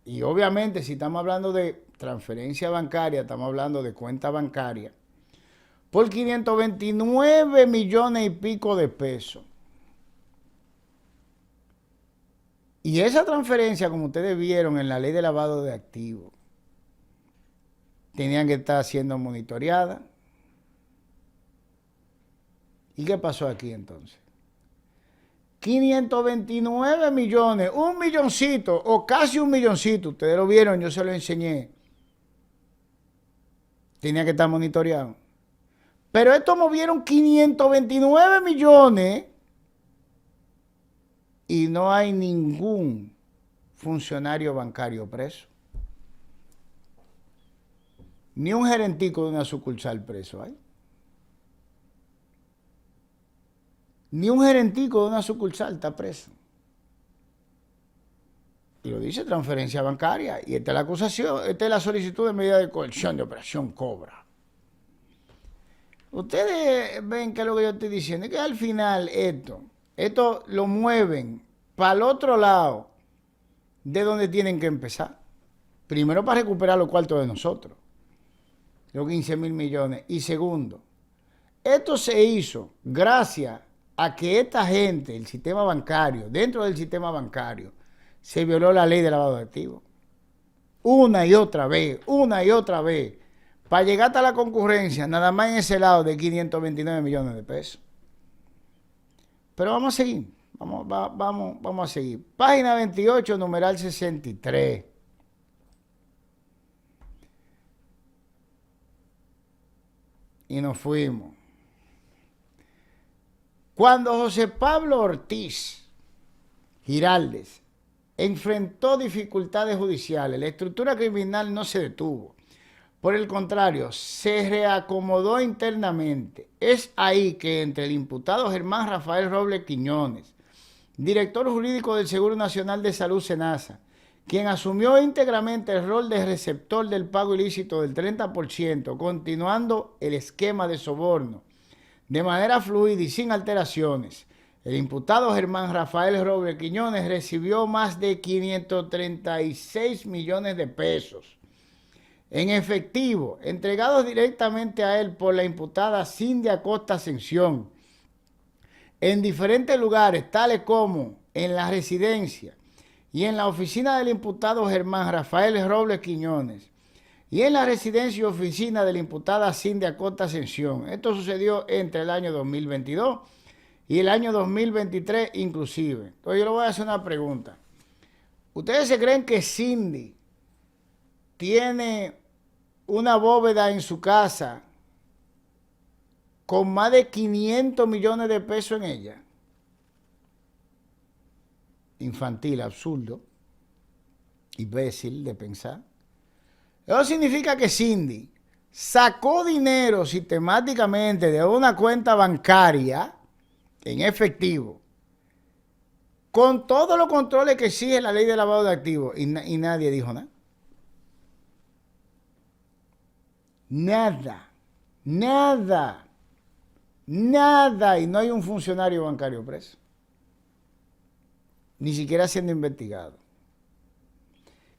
Y obviamente si estamos hablando de transferencia bancaria, estamos hablando de cuenta bancaria, por 529 millones y pico de pesos. Y esa transferencia, como ustedes vieron en la ley de lavado de activos, tenían que estar siendo monitoreadas. ¿Y qué pasó aquí entonces? 529 millones, un milloncito o casi un milloncito, ustedes lo vieron, yo se lo enseñé. Tenía que estar monitoreado. Pero estos movieron 529 millones y no hay ningún funcionario bancario preso. Ni un gerentico de una sucursal preso hay. Ni un gerentico de una sucursal está preso. Y lo dice transferencia bancaria. Y esta es la acusación, esta es la solicitud de medida de coerción de Operación Cobra. Ustedes ven que es lo que yo estoy diciendo, es que al final esto lo mueven para el otro lado de donde tienen que empezar. Primero para recuperar los cuartos de nosotros, los 15,000 millones. Y segundo, esto se hizo gracias a que esta gente, el sistema bancario, dentro del sistema bancario, se violó la ley de lavado de activos. Una y otra vez, para llegar hasta la concurrencia, nada más en ese lado de 529 millones de pesos. Pero vamos a seguir, vamos a seguir. Página 28, numeral 63. Y nos fuimos. Cuando José Pablo Ortiz Giraldes enfrentó dificultades judiciales, la estructura criminal no se detuvo, Por el contrario, se reacomodó internamente. Es ahí que entre el imputado Germán Rafael Robles Quiñones, director jurídico del Seguro Nacional de Salud SENASA, quien asumió íntegramente el rol de receptor del pago ilícito del 30%, continuando el esquema de soborno de manera fluida y sin alteraciones. El imputado Germán Rafael Robles Quiñones recibió más de 536 millones de pesos en efectivo, entregados directamente a él por la imputada Cindy Acosta Ascensión, en diferentes lugares, tales como en la residencia y en la oficina del imputado Germán Rafael Robles Quiñones, y en la residencia y oficina de la imputada Cindy Acosta Ascensión. Esto sucedió entre el año 2022 y el año 2023 inclusive. Entonces yo le voy a hacer una pregunta. ¿Ustedes se creen que Cindy tiene una bóveda en su casa con más de 500 millones de pesos en ella? Infantil, absurdo, imbécil de pensar. Eso significa que Cindy sacó dinero sistemáticamente de una cuenta bancaria en efectivo, con todos los controles que exige la ley de lavado de activos, y nadie dijo nada. Nada, y no hay un funcionario bancario preso, ni siquiera siendo investigado.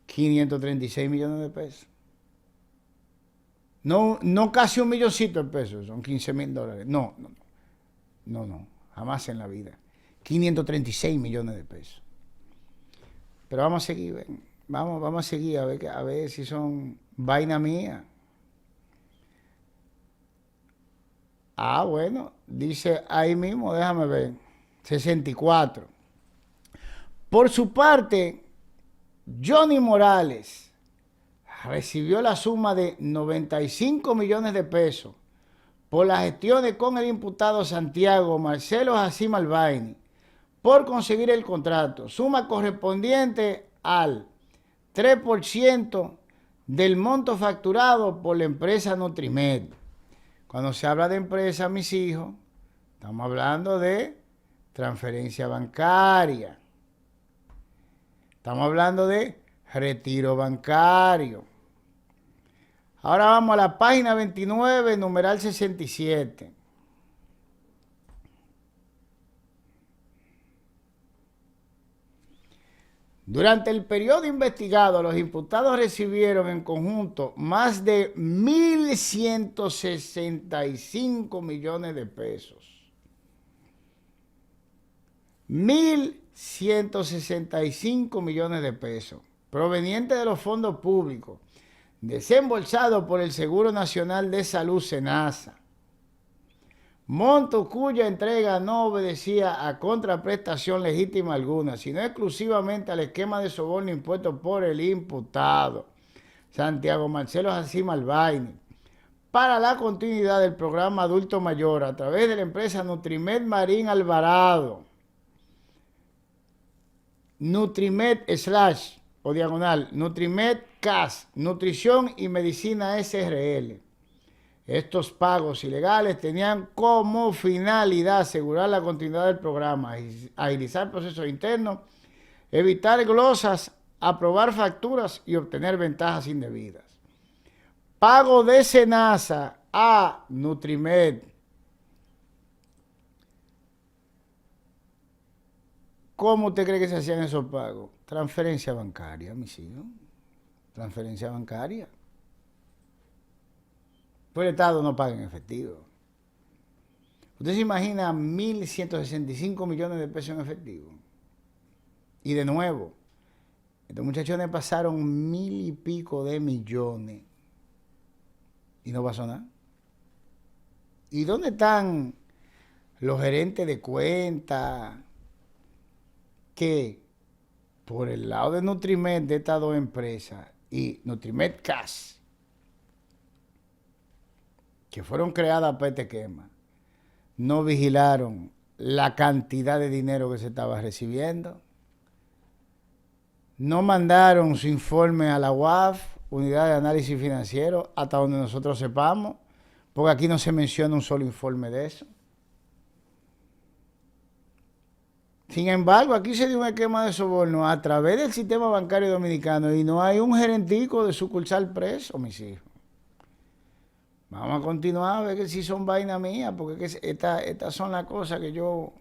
536 millones de pesos. No casi un milloncito de pesos, son 15,000 dólares. No, jamás en la vida. 536 millones de pesos. Pero vamos a seguir, ven. Vamos a seguir a ver si son vaina mía. Ah, bueno, dice ahí mismo, déjame ver, 64. Por su parte, Johnny Morales recibió la suma de 95 millones de pesos por las gestiones con el imputado Santiago Marcelo Jacim Albaini por conseguir el contrato, suma correspondiente al 3% del monto facturado por la empresa Nutrimed. Cuando se habla de empresa, mis hijos, estamos hablando de transferencia bancaria. Estamos hablando de retiro bancario. Ahora vamos a la página 29, numeral 67. Durante el periodo investigado, los imputados recibieron en conjunto más de 1.165 millones de pesos. 1.165 millones de pesos, provenientes de los fondos públicos, desembolsados por el Seguro Nacional de Salud SENASA. Monto cuya entrega no obedecía a contraprestación legítima alguna, sino exclusivamente al esquema de soborno impuesto por el imputado Santiago Marcelo Jacim Albaini para la continuidad del programa adulto mayor a través de la empresa Nutrimed Marín Alvarado, Nutrimed / o diagonal, Nutrimed CAS, Nutrición y Medicina SRL. Estos pagos ilegales tenían como finalidad asegurar la continuidad del programa, agilizar procesos internos, evitar glosas, aprobar facturas y obtener ventajas indebidas. Pago de SENASA a Nutrimed. ¿Cómo usted cree que se hacían esos pagos? Transferencia bancaria, mis hijos. Transferencia bancaria. Pues el Estado no paga en efectivo. Usted se imagina 1.165 millones de pesos en efectivo. Y de nuevo, estos muchachones pasaron 1.000 y pico de millones. Y no pasó nada. ¿Y dónde están los gerentes de cuenta que por el lado de Nutrimed, de estas dos empresas, y Nutrimed CAS, que fueron creadas para este esquema, no vigilaron la cantidad de dinero que se estaba recibiendo? No mandaron su informe a la UAF unidad de análisis financiero, hasta donde nosotros sepamos, porque aquí no se menciona un solo informe de eso. Sin embargo, aquí se dio un esquema de soborno a través del sistema bancario dominicano y no hay un gerentico de sucursal preso, mis hijos. Vamos a continuar a ver que si son vainas mías, porque estas son las cosas que yo...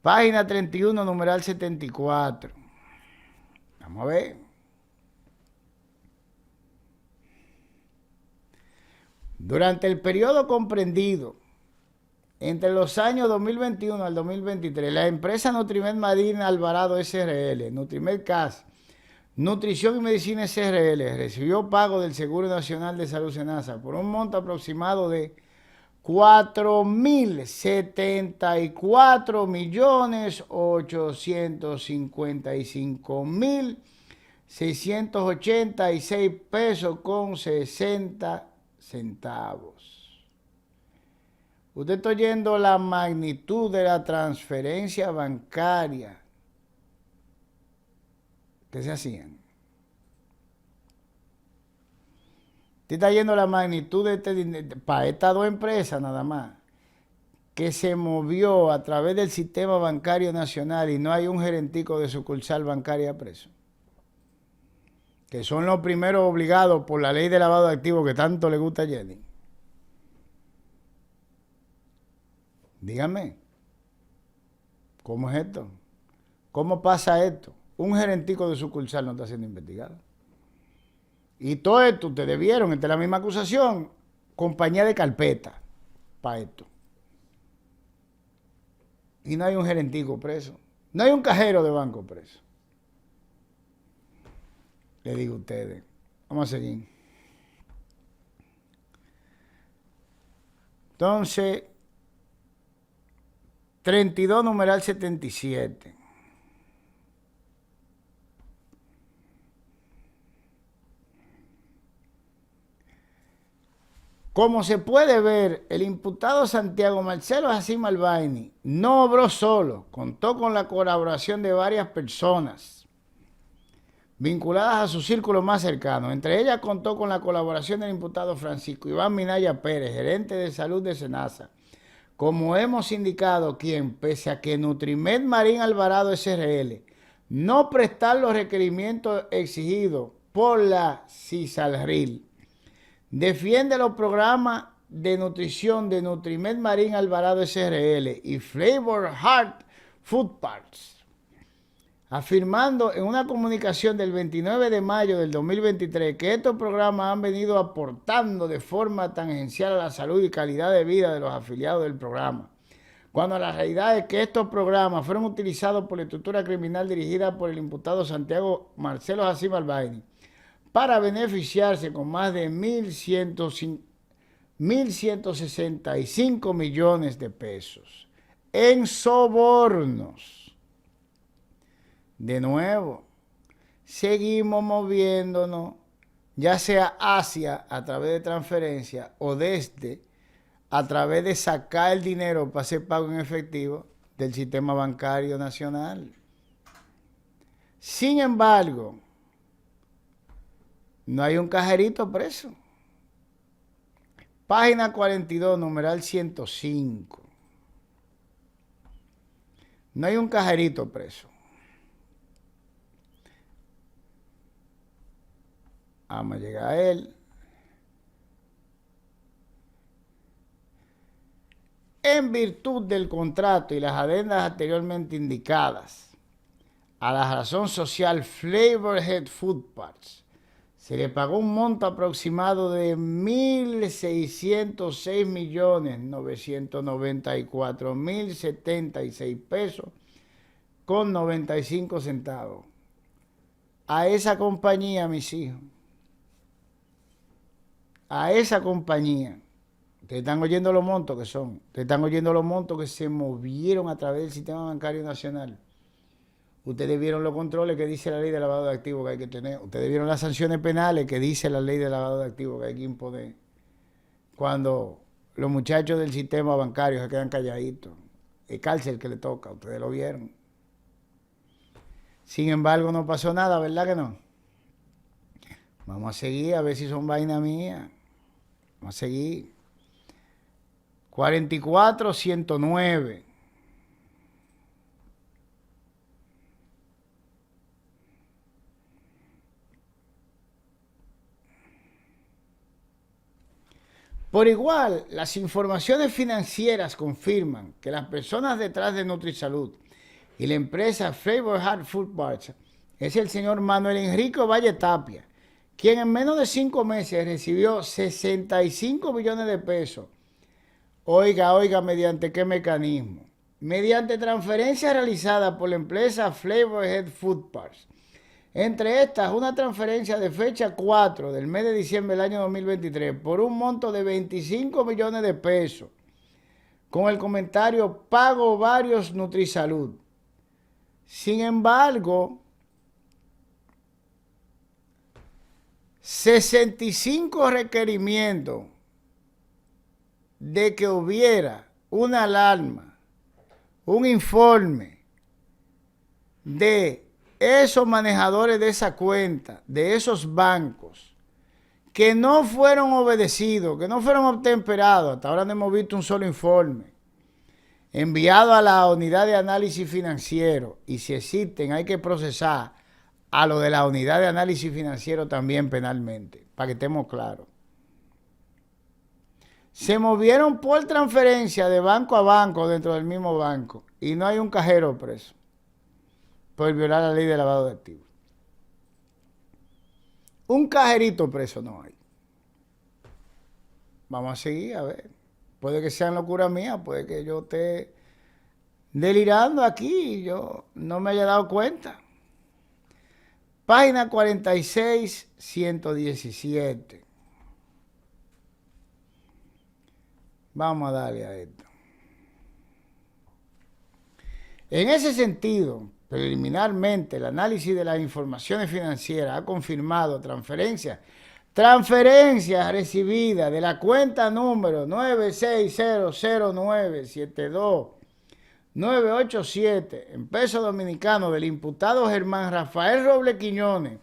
Página 31, numeral 74. Vamos a ver. Durante el periodo comprendido entre los años 2021 al 2023, la empresa Nutrimed Marina Alvarado SRL, Nutrimed CAS, Nutrición y Medicina SRL, recibió pago del Seguro Nacional de Salud SENASA por un monto aproximado de 4.074.855.686 pesos con 60 centavos. Usted está oyendo la magnitud de la transferencia bancaria que se hacían. Usted está oyendo la magnitud de este dinero para estas dos empresas nada más, que se movió a través del sistema bancario nacional y no hay un gerentico de sucursal bancaria preso. Que son los primeros obligados por la ley de lavado de activos que tanto le gusta a Jenny. Dígame, ¿cómo es esto? ¿Cómo pasa esto? Un gerentico de sucursal no está siendo investigado. Y todo esto ustedes vieron, entre la misma acusación, compañía de carpeta para esto. Y no hay un gerentico preso. No hay un cajero de banco preso. Le digo a ustedes. Vamos a seguir. Entonces, 32, numeral 77. Como se puede ver, el imputado Santiago Marcelo Jacim Albaini no obró solo, contó con la colaboración de varias personas vinculadas a su círculo más cercano. Entre ellas contó con la colaboración del imputado Francisco Iván Minaya Pérez, gerente de salud de SENASA, como hemos indicado, quien, pese a que Nutrimed Marín Alvarado SRL no prestar los requerimientos exigidos por la CISALRIL, defiende los programas de nutrición de Nutrimed Marín Alvarado SRL y Flavor Heart Food Parts, afirmando en una comunicación del 29 de mayo del 2023 que estos programas han venido aportando de forma tangencial a la salud y calidad de vida de los afiliados del programa, cuando la realidad es que estos programas fueron utilizados por la estructura criminal dirigida por el imputado Santiago Marcelo Jacim Albaini para beneficiarse con más de 1.165 millones de pesos en sobornos. De nuevo, seguimos moviéndonos, ya sea hacia a través de transferencia o desde a través de sacar el dinero para hacer pago en efectivo del sistema bancario nacional. Sin embargo, no hay un cajerito preso. Página 42, numeral 105. No hay un cajerito preso. Vamos a llegar a él. En virtud del contrato y las adendas anteriormente indicadas, a la razón social Flavorhead Food Parts se le pagó un monto aproximado de 1.606.994.076 pesos con 95 centavos. A esa compañía, mis hijos, a esa compañía, ustedes están oyendo los montos que son, ustedes están oyendo los montos que se movieron a través del sistema bancario nacional. Ustedes vieron los controles que dice la ley de lavado de activos que hay que tener. Ustedes vieron las sanciones penales que dice la ley de lavado de activos que hay que imponer. Cuando los muchachos del sistema bancario se quedan calladitos. Es cárcel que le toca, ustedes lo vieron. Sin embargo, no pasó nada, ¿verdad que no? Vamos a seguir a ver si son vaina mía. Vamos a seguir. 44,109. Por igual, las informaciones financieras confirman que las personas detrás de NutriSalud y la empresa Flavor Heart Food Parts es el señor Manuel Enrique Valle Tapia, quien en menos de 5 meses recibió 65 millones de pesos. Oiga, ¿mediante qué mecanismo? Mediante transferencia realizada por la empresa Flavor Heart Food Parts. Entre estas, una transferencia de fecha 4 del mes de diciembre del año 2023 por un monto de 25 millones de pesos, con el comentario pago varios NutriSalud. Sin embargo, 65 requerimientos de que hubiera una alarma, un informe de esos manejadores de esa cuenta, de esos bancos, que no fueron obedecidos, que no fueron obtemperados. Hasta ahora no hemos visto un solo informe enviado a la unidad de análisis financiero. Y si existen, hay que procesar a lo de la unidad de análisis financiero también penalmente, para que estemos claros. Se movieron por transferencia de banco a banco dentro del mismo banco y no hay un cajero preso por violar la ley de lavado de activos. Un cajerito preso no hay. Vamos a seguir, a ver. Puede que sean locura mía, puede que yo esté delirando aquí y yo no me haya dado cuenta. Página 46, 117. Vamos a darle a esto. En ese sentido, preliminarmente, el análisis de las informaciones financieras ha confirmado transferencias recibidas de la cuenta número 9600972,987 en pesos dominicanos del imputado Germán Rafael Robles Quiñones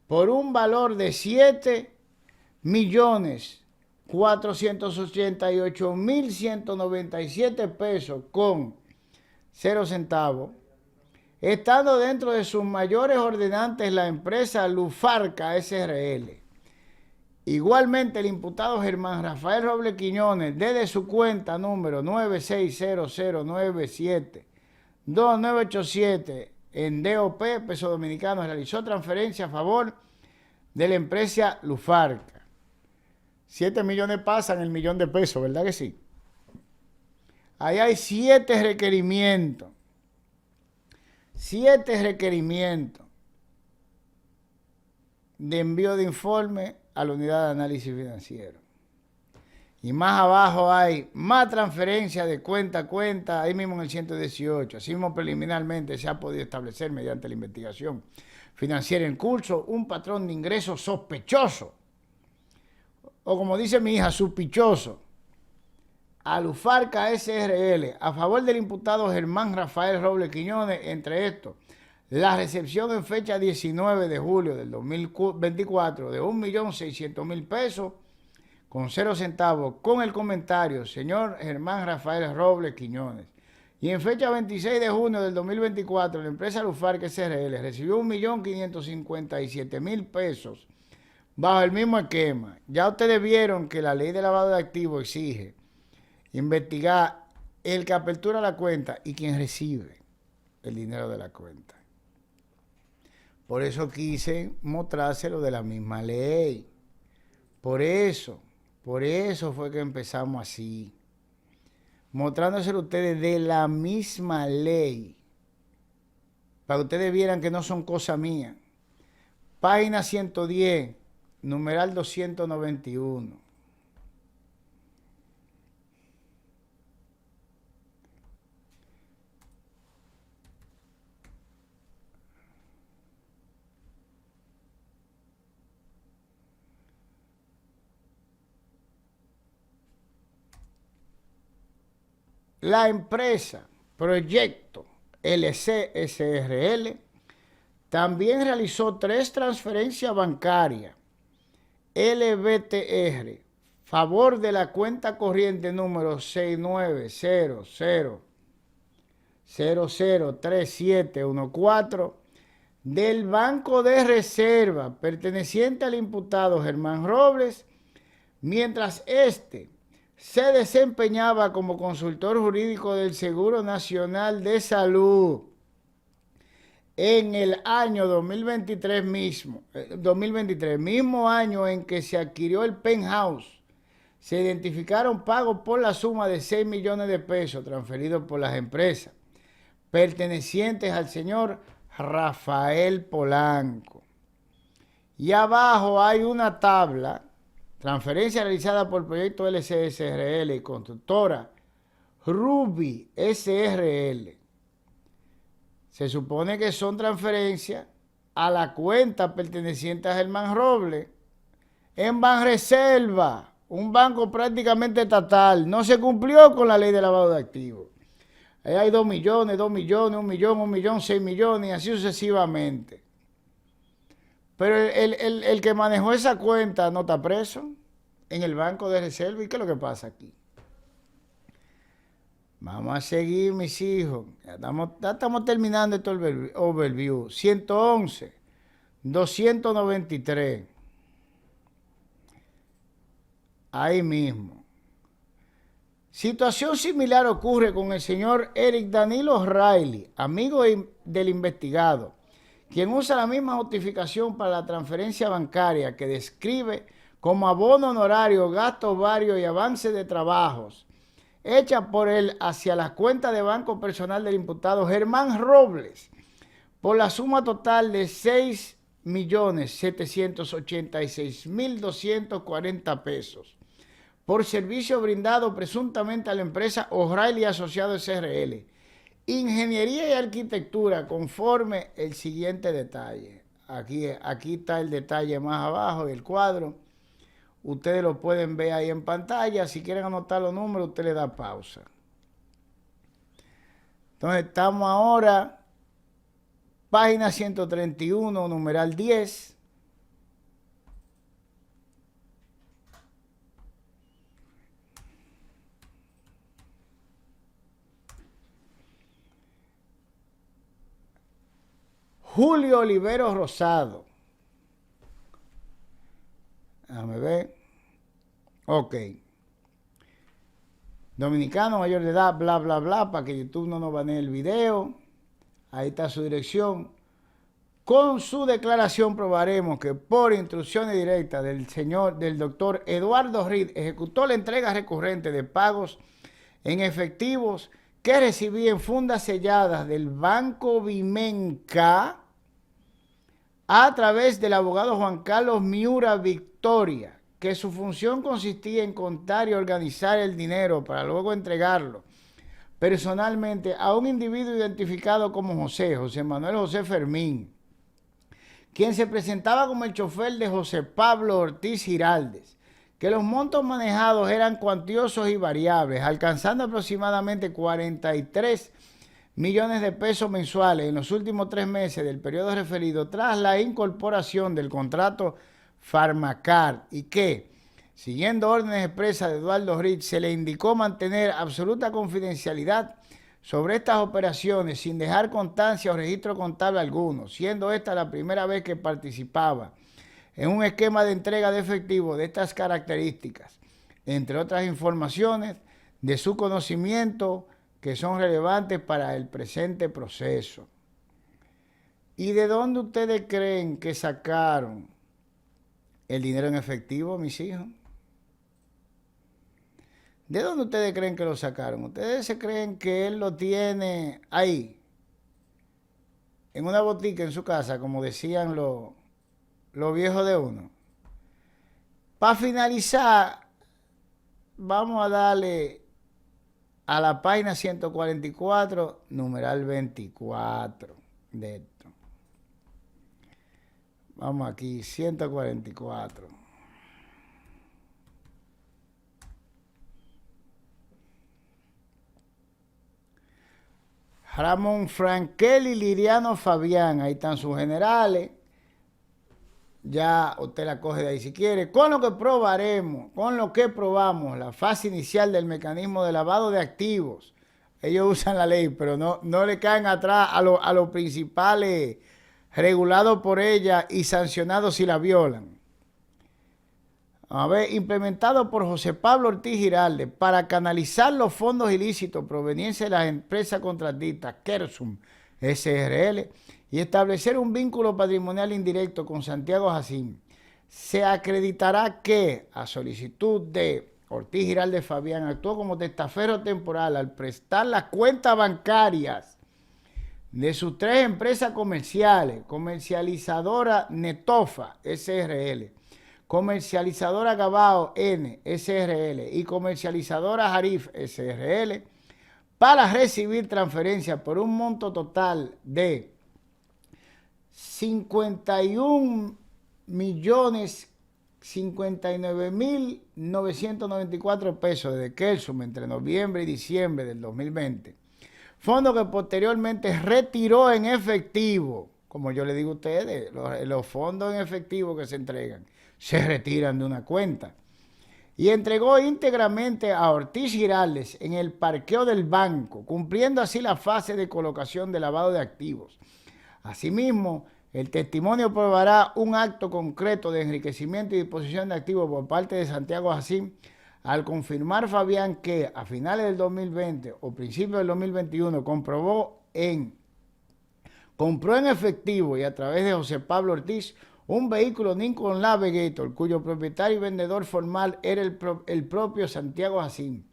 por un valor de 7.488.197 pesos con 0 centavos, estando dentro de sus mayores ordenantes la empresa Lufarca SRL. Igualmente, el imputado Germán Rafael Robles Quiñones, desde su cuenta número 9600972,987 en DOP, pesos dominicanos, realizó transferencia a favor de la empresa Lufarca. 7 millones pasan el millón de pesos, ¿verdad que sí? Ahí hay 7 requerimientos. 7 requerimientos de envío de informe a la unidad de análisis financiero. Y más abajo hay más transferencias de cuenta a cuenta, ahí mismo en el 118. Así mismo preliminarmente se ha podido establecer mediante la investigación financiera en curso un patrón de ingresos sospechoso, o como dice mi hija, sospechoso, a Lufarca SRL a favor del imputado Germán Rafael Robles Quiñones. Entre estos, la recepción en fecha 19 de julio del 2024 de 1.600.000 pesos con 0 centavos, con el comentario señor Germán Rafael Robles Quiñones. Y en fecha 26 de junio del 2024, la empresa Lufarca SRL recibió 1.557.000 pesos bajo el mismo esquema. Ya ustedes vieron que la ley de lavado de activos exige investigar el que apertura la cuenta y quien recibe el dinero de la cuenta. Por eso quise mostrárselo de la misma ley. Por eso fue que empezamos así. Mostrándoselo a ustedes de la misma ley. Para que ustedes vieran que no son cosas mías. Página 110, numeral 291. La empresa Proyecto LC SRL también realizó 3 transferencias bancarias LBTR, favor de la cuenta corriente número 6900003714 del Banco de Reserva perteneciente al imputado Germán Robles, mientras éste se desempeñaba como consultor jurídico del Seguro Nacional de Salud en el año 2023 mismo año en que se adquirió el penthouse. Se identificaron pagos por la suma de 6 millones de pesos transferidos por las empresas pertenecientes al señor Rafael Polanco. Y abajo hay una tabla, transferencia realizada por el proyecto LCSRL y constructora Ruby SRL. Se supone que son transferencias a la cuenta perteneciente a Germán Robles en Banreserva, un banco prácticamente estatal. No se cumplió con la ley de lavado de activos. Ahí hay 2 millones, 2 millones, 1 millón, 1 millón, 6 millones y así sucesivamente. Pero el que manejó esa cuenta no está preso en el Banco de Reserva. ¿Y qué es lo que pasa aquí? Vamos a seguir, mis hijos. Ya estamos terminando este overview. 111, 293. Ahí mismo. Situación similar ocurre con el señor Eric Danilo Riley, amigo del investigado, quien usa la misma justificación para la transferencia bancaria que describe como abono honorario, gastos varios y avance de trabajos, hecha por él hacia la cuenta de banco personal del imputado Germán Robles, por la suma total de 6.786.240 pesos, por servicio brindado presuntamente a la empresa O'Reilly Asociados SRL, Ingeniería y Arquitectura, conforme el siguiente detalle. Aquí está el detalle más abajo del cuadro. Ustedes lo pueden ver ahí en pantalla. Si quieren anotar los números, usted le da pausa. Entonces estamos ahora, página 131, numeral 10. Julio Olivero Rosado. Déjame ver. Ok. Dominicano mayor de edad, bla, bla, bla, para que YouTube no nos banee el video. Ahí está su dirección. Con su declaración probaremos que por instrucciones directas del doctor Eduardo Reed ejecutó la entrega recurrente de pagos en efectivos que recibí en fundas selladas del Banco Vimenca a través del abogado Juan Carlos Miura Victoria, que su función consistía en contar y organizar el dinero para luego entregarlo personalmente a un individuo identificado como José Manuel José Fermín, quien se presentaba como el chofer de José Pablo Ortiz Giraldes, que los montos manejados eran cuantiosos y variables, alcanzando aproximadamente 43 millones de pesos mensuales en los últimos 3 meses del periodo referido tras la incorporación del contrato Farmacar, y que, siguiendo órdenes expresas de Eduardo Reed, se le indicó mantener absoluta confidencialidad sobre estas operaciones sin dejar constancia o registro contable alguno, siendo esta la primera vez que participaba en un esquema de entrega de efectivo de estas características, entre otras informaciones de su conocimiento que son relevantes para el presente proceso. ¿Y de dónde ustedes creen que sacaron el dinero en efectivo, mis hijos? ¿De dónde ustedes creen que lo sacaron? ¿Ustedes se creen que él lo tiene ahí, en una botica en su casa, como decían los viejos de uno? Para finalizar, vamos a darle a la página 144, numeral 24 de esto. Vamos aquí, 144. Ramón Frankel y Liriano Fabián, ahí están sus generales. ya usted la coge de ahí si quiere. Con lo que probamos la fase inicial del mecanismo de lavado de activos. Ellos usan la ley, pero no le caen atrás a los principales regulados por ella y sancionados si la violan. A ver, implementado por José Pablo Ortiz Giralde para canalizar los fondos ilícitos provenientes de las empresas contratistas Kersum SRL y establecer un vínculo patrimonial indirecto con Santiago Jacín. Se acreditará que, a solicitud de Ortiz Giralde Fabián, actuó como testaferro temporal al prestar las cuentas bancarias de sus 3 empresas comerciales: comercializadora Netofa SRL, comercializadora Gabao N SRL y comercializadora Jarif SRL, para recibir transferencias por un monto total de 51.059.994 pesos de Kersum entre noviembre y diciembre del 2020. Fondo que posteriormente retiró en efectivo. Como yo le digo a ustedes, los fondos en efectivo que se entregan se retiran de una cuenta. Y entregó íntegramente a Ortiz Giraldes en el parqueo del banco, cumpliendo así la fase de colocación de lavado de activos. Asimismo, el testimonio probará un acto concreto de enriquecimiento y disposición de activos por parte de Santiago Jacín, al confirmar Fabián que a finales del 2020 o principios del 2021 compró en efectivo y a través de José Pablo Ortiz un vehículo Lincoln Navigator, cuyo propietario y vendedor formal era el propio Santiago Jacín,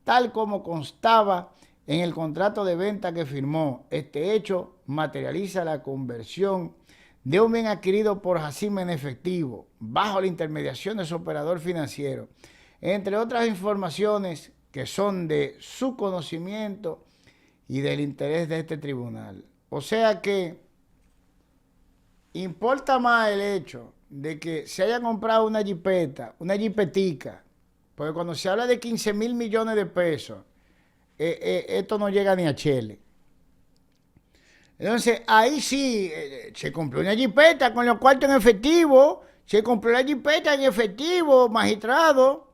tal como constaba en el contrato de venta que firmó. Este hecho materializa la conversión de un bien adquirido por Jacín en efectivo, bajo la intermediación de su operador financiero, entre otras informaciones que son de su conocimiento y del interés de este tribunal. O sea que importa más el hecho de que se haya comprado una jipeta, una jipetica, porque cuando se habla de 15.000 millones de pesos, esto no llega ni a Chile. Entonces, ahí sí, se compró una jipeta con los cuartos en efectivo, se compró la jipeta en efectivo, magistrado.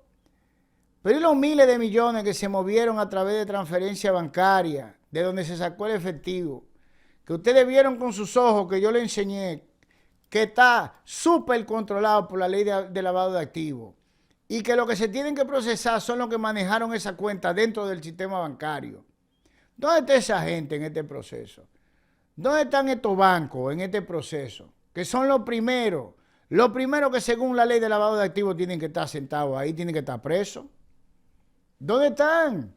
Pero ¿y los miles de millones que se movieron a través de transferencia bancaria, de donde se sacó el efectivo? Que ustedes vieron con sus ojos, que yo le enseñé, que está súper controlado por la ley de lavado de activos. Y que lo que se tienen que procesar son los que manejaron esa cuenta dentro del sistema bancario. ¿Dónde está esa gente en este proceso? ¿Dónde están estos bancos en este proceso? Que son los primeros que según la ley de lavado de activos tienen que estar sentados ahí, tienen que estar presos. ¿Dónde están?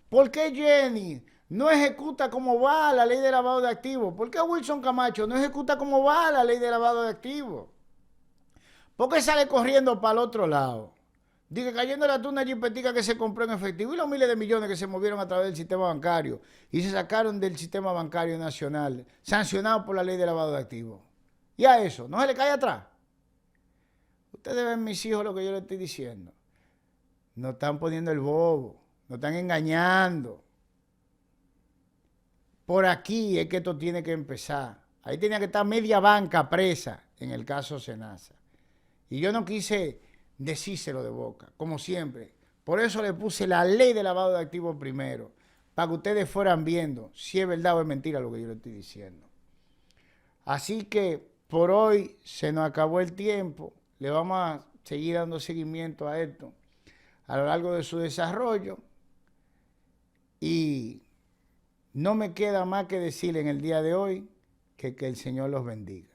¿Por qué Jenny no ejecuta como va la ley de lavado de activos? ¿Por qué Wilson Camacho no ejecuta como va la ley de lavado de activos? ¿Por qué sale corriendo para el otro lado? Dice, cayéndole a tú una jipetica que se compró en efectivo y los miles de millones que se movieron a través del sistema bancario y se sacaron del sistema bancario nacional, sancionado por la ley de lavado de activos. Y a eso, ¿no se le cae atrás? Ustedes ven, mis hijos, lo que yo les estoy diciendo. No están poniendo el bobo, no están engañando. Por aquí es que esto tiene que empezar. Ahí tenía que estar media banca presa en el caso Senasa. Y yo no quise decírselo de boca, como siempre. Por eso le puse la ley de lavado de activos primero, para que ustedes fueran viendo si es verdad o es mentira lo que yo le estoy diciendo. Así que por hoy se nos acabó el tiempo. Le vamos a seguir dando seguimiento a esto a lo largo de su desarrollo. Y no me queda más que decirle en el día de hoy que el Señor los bendiga.